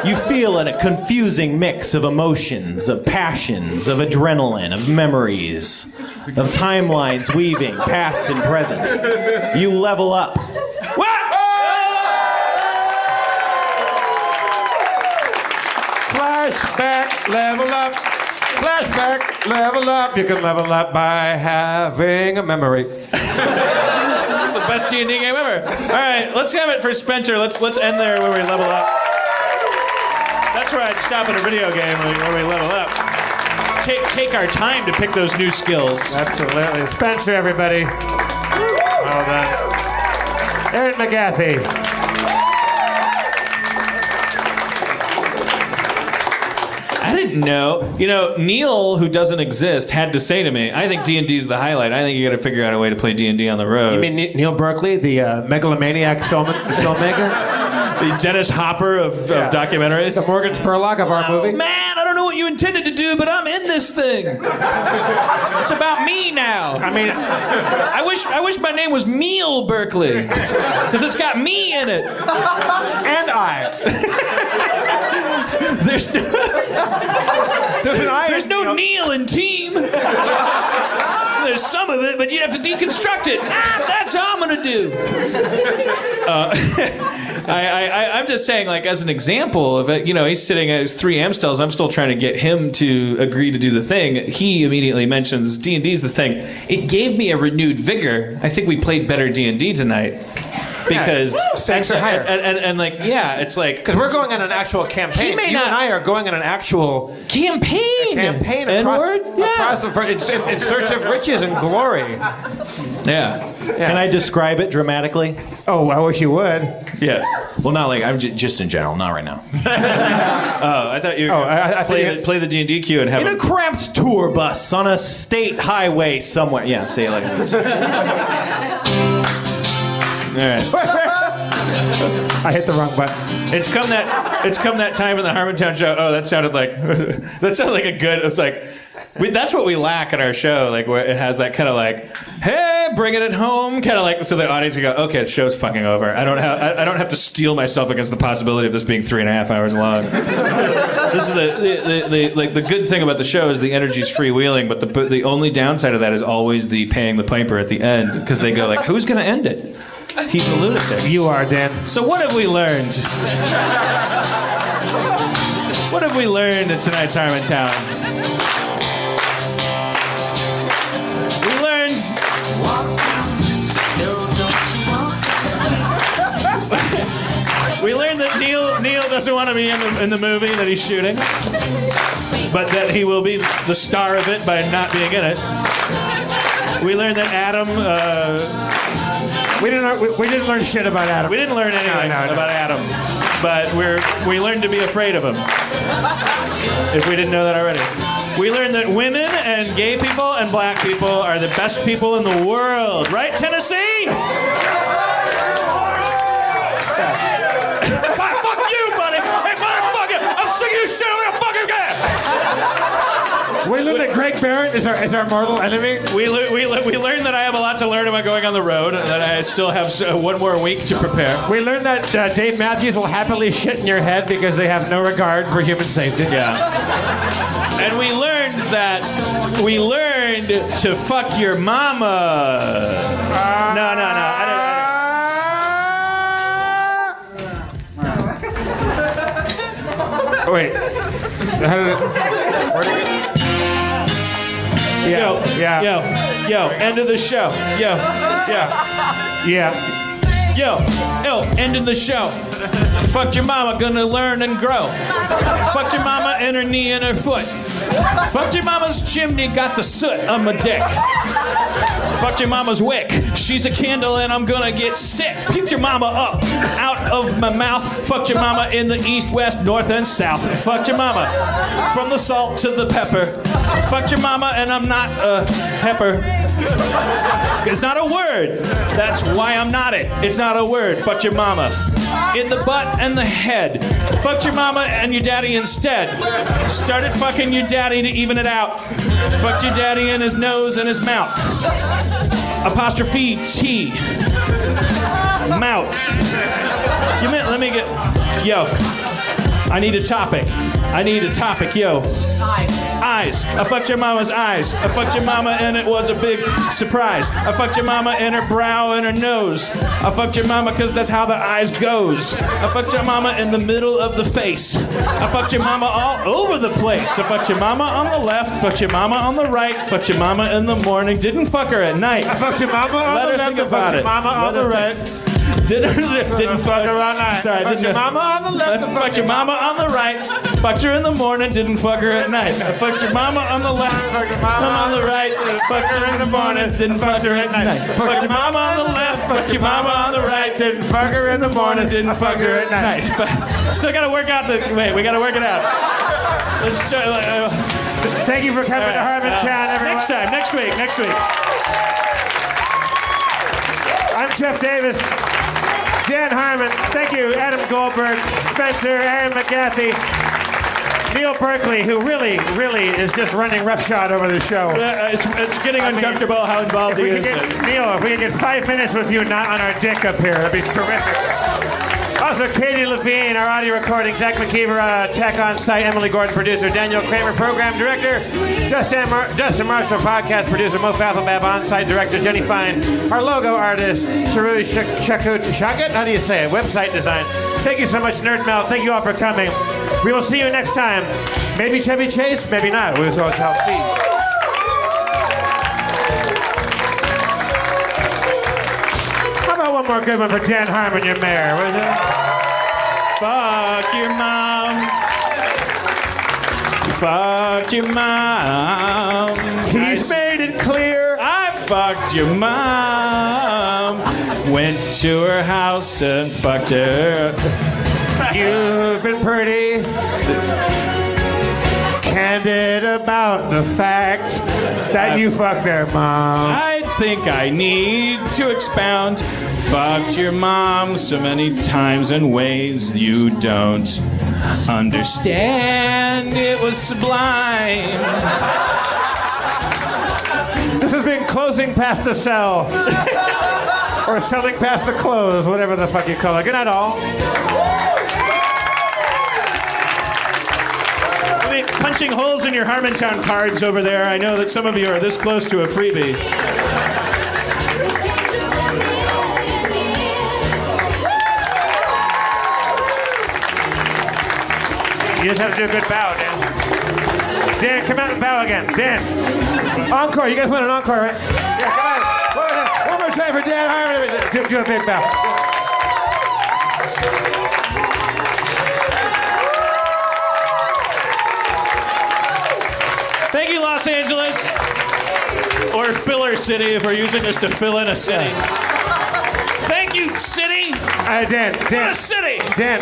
Speaker 13: You feel a confusing mix of emotions, of passions, of adrenaline, of memories, of timelines weaving past and present. You level up.
Speaker 8: Flashback, level up. Flashback, level up. You can level up by having a memory.
Speaker 6: That's a best D&D game ever. All right, let's have it for Spencer. Let's end there where we level up. That's where I'd stop in a video game where we level up. Take our time to pick those new skills.
Speaker 5: Absolutely. Spencer, everybody. Well done. Aaron McGathy.
Speaker 6: I didn't know. You know, Neil, who doesn't exist, had to say to me, I think D&D's the highlight. I think you got to figure out a way to play D&D on the road.
Speaker 5: You mean Neil Berkeley, the megalomaniac filmmaker?
Speaker 6: The Dennis Hopper of documentaries?
Speaker 5: The Morgan Spurlock of our movie?
Speaker 6: Man, I don't know what you intended to do, but I'm in this thing. It's about me now.
Speaker 5: I mean,
Speaker 6: I wish my name was Meal Berkeley, because it's got me in it.
Speaker 5: And I.
Speaker 6: There's no Neil in Team. There's some of it, but you'd have to deconstruct it. That's how I'm gonna do. I'm just saying, like, as an example of it, you know, he's sitting at his 3 Amstels. I'm still trying to get him to agree to do the thing. He immediately mentions D&D's the thing. It gave me a renewed vigor. I think we played better D&D tonight. Because
Speaker 5: stakes are higher,
Speaker 6: and like, yeah, it's like,
Speaker 5: because we're going on an actual campaign. You and I are going on an actual
Speaker 6: campaign
Speaker 5: across in search of riches and glory.
Speaker 6: Yeah.
Speaker 13: Can I describe it dramatically?
Speaker 5: Oh, I wish you would.
Speaker 6: Yes.
Speaker 13: Well, not like I'm just in general, not right now.
Speaker 6: Oh, I thought you were play the D&D queue and have
Speaker 13: in a cramped tour bus on a state highway somewhere. Yeah, say it like this.
Speaker 6: All right.
Speaker 5: I hit the wrong button.
Speaker 6: It's come that time in the Harmontown show. Oh, that sounded like a good. It was like that's what we lack in our show. Like where it has that kind of like, hey, bringing it home, kind of like, so the audience can go, okay, the show's fucking over. I don't have to steel myself against the possibility of this being 3.5 hours long. This is the good thing about the show is the energy's freewheeling, but the only downside of that is always the paying the piper at the end, because they go like, who's gonna end it? He's a lunatic.
Speaker 5: You are, Dan.
Speaker 6: So what have we learned? What have we learned in tonight's Harmontown? We learned... We learned that Neil doesn't want to be in the movie that he's shooting, but that he will be the star of it by not being in it. We learned that Adam...
Speaker 5: We didn't learn shit about Adam.
Speaker 6: We didn't learn anything about Adam, but we learned to be afraid of him. If we didn't know that already, we learned that women and gay people and black people are the best people in the world. Right, Tennessee? Fuck you, buddy! Hey, motherfucker! I'm sick of you shit. I'm gonna fucking get.
Speaker 5: We learned that Greg Barrett is our mortal enemy.
Speaker 6: We learned that I have a lot to learn about going on the road, and that I still have one more week to prepare.
Speaker 5: We learned that Dave Matthews will happily shit in your head because they have no regard for human safety.
Speaker 6: Yeah. And we learned to fuck your mama. No.
Speaker 5: Wait. How did it...
Speaker 6: Yo, end of the show. Yo, end of the show. Fucked your mama, gonna learn and grow. Fucked your mama and her knee and her foot. Fucked your mama's chimney, got the soot on my dick. Fucked your mama's wick. She's a candle and I'm gonna get sick. Picked your mama up out of my mouth. Fucked your mama in the east, west, north, and south. Fucked your mama from the salt to the pepper. Fucked your mama and I'm not a pepper. It's not a word. That's why I'm not it. It's not a word. Fucked your mama in the butt and the head. Fucked your mama and your daddy instead. Started fucking your daddy to even it out. Fucked your daddy in his nose and his mouth. Apostrophe T. Mouth. Let me get... Yo. I need a topic. Yo. Eyes. I fucked your mama's eyes. I fucked your mama and it was a big surprise. I fucked your mama in her brow and her nose. I fucked your mama because that's how the eyes goes. I fucked your mama in the middle of the face. I fucked your mama all over the place. I fucked your mama on the left, fucked your mama on the right, fucked your mama in the morning, didn't fuck her at night.
Speaker 5: I fucked your mama on the left, I fucked your mama on the right.
Speaker 6: Didn't fuck her all night. Sorry,
Speaker 5: fucked your mama on the left,
Speaker 6: fucked your mama on the right, fucked her in the morning, didn't fuck her at night. I fucked your mama on the left, fucked your mama on the right, fucked her in the morning, didn't fuck her at night. Fucked your mama on the left, fucked your mama on the right, didn't fuck her in the morning, didn't fuck her at night. But still gotta work out we gotta work it out. Let's try.
Speaker 5: Thank you for coming to Harmontown, everyone.
Speaker 6: Next week.
Speaker 5: I'm Jeff Davis. Dan Harmon, thank you, Adam Goldberg, Spencer, Aaron McGathy, Neil Berkeley, who really is just running roughshod over the show.
Speaker 6: It's getting uncomfortable how involved he is.
Speaker 5: Neil, if we could get 5 minutes with you not on our dick up here, that'd be terrific. Also, Katie Levine, our audio recording, Zach McKeever, tech on site, Emily Gordon, producer, Daniel Kramer, program director, Justin Marshall, podcast producer, Mo Fathelbab, on site director, Jenny Fine, our logo artist, Sharu Shagut, how do you say it? Website design. Thank you so much, Nerd Melt. Thank you all for coming. We will see you next time. Maybe Chevy Chase, maybe not. We shall see. One more good one for Dan Harmon, your mayor.
Speaker 6: Fuck your mom. Fucked your mom.
Speaker 5: He's made it clear.
Speaker 6: I fucked your mom. Went to her house and fucked her.
Speaker 5: You've been pretty candid about the fact that you fucked their mom.
Speaker 6: I think I need to expound. Fucked your mom so many times in ways you don't understand. It was sublime.
Speaker 5: This has been Closing Past the Cell. Or Selling Past the Close, whatever the fuck you call it. Good night, all.
Speaker 6: Punching holes in your Harmontown cards over there. I know that some of you are this close to a freebie.
Speaker 5: You just have to do a good bow, Dan. Dan, come out and bow again. Dan. Encore. You guys want an encore, right? Yeah, come on. One more time for Dan Harmon. Do a big bow.
Speaker 6: Thank you, Los Angeles. Or Filler City, if we're using this to fill in a city. Thank you, city.
Speaker 5: Dan.
Speaker 6: What a city.
Speaker 5: Dan,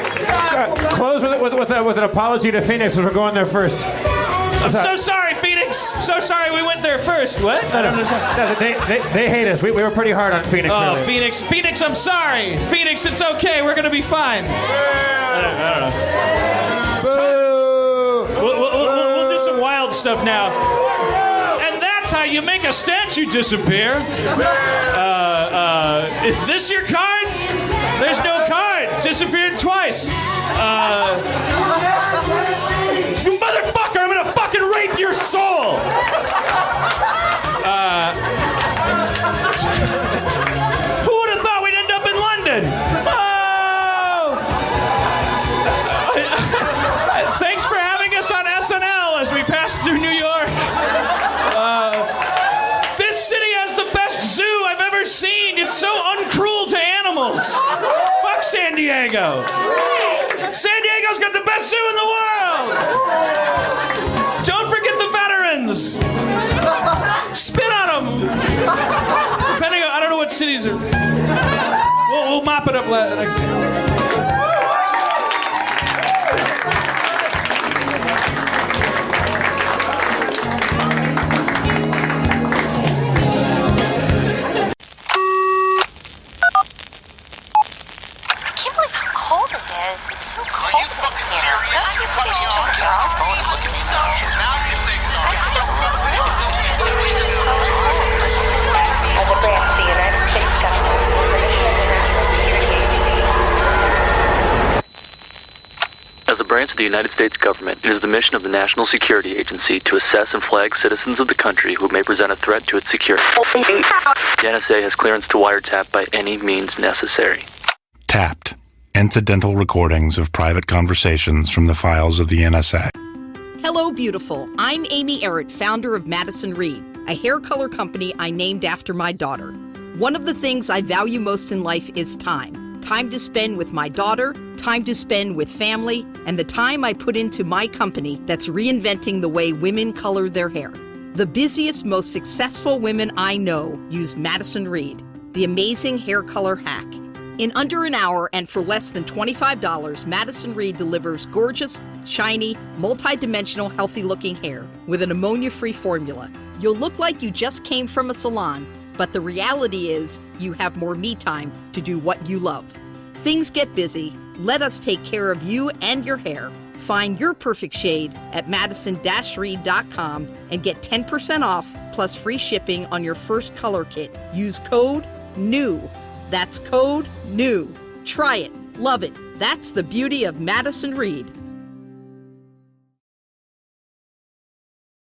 Speaker 5: close with an apology to Phoenix as we're going there first.
Speaker 6: I'm so sorry, Phoenix. So sorry we went there first. What? I don't understand.
Speaker 5: They hate us. We were pretty hard on Phoenix.
Speaker 6: Oh,
Speaker 5: earlier.
Speaker 6: Phoenix, I'm sorry. Phoenix, it's okay. We're going to be fine. I don't know. We'll do some wild stuff now. And that's how you make a statue disappear. Is this your card? There's no card. Disappeared twice. You motherfucker, I'm gonna fucking rape your soul. Who would have thought we'd end up in London? Oh! Thanks for having us on SNL as we pass through New York. This city has the best zoo I've ever seen. It's so uncruel to animals. Fuck San Diego. San Diego's got the best zoo in the world. Don't forget the veterans. Spit on them. Depending on, I don't know what cities are. We'll mop it up next week.
Speaker 17: It's so cold in here. Don't you think you turn your phone and look at me now? Now you think so. It's so cold. As a branch of the United States government,
Speaker 18: branch of the United States government. It is the mission of the National Security Agency to assess and flag citizens of the country who may present a threat to its security. The NSA has clearance to wiretap by any means necessary.
Speaker 19: Tapped. Incidental recordings of private conversations from the files of the NSA.
Speaker 20: Hello, beautiful. I'm Amy Errett, founder of Madison Reed, a hair color company I named after my daughter. One of the things I value most in life is time. Time to spend with my daughter, time to spend with family, and the time I put into my company that's reinventing the way women color their hair. The busiest, most successful women I know use Madison Reed, the amazing hair color hack. In under an hour and for less than $25, Madison Reed delivers gorgeous, shiny, multi-dimensional, healthy-looking hair with an ammonia-free formula. You'll look like you just came from a salon, but the reality is you have more me time to do what you love. Things get busy. Let us take care of you and your hair. Find your perfect shade at madison-reed.com and get 10% off plus free shipping on your first color kit. Use code NEW. That's code NEW. Try it. Love it. That's the beauty of Madison Reed.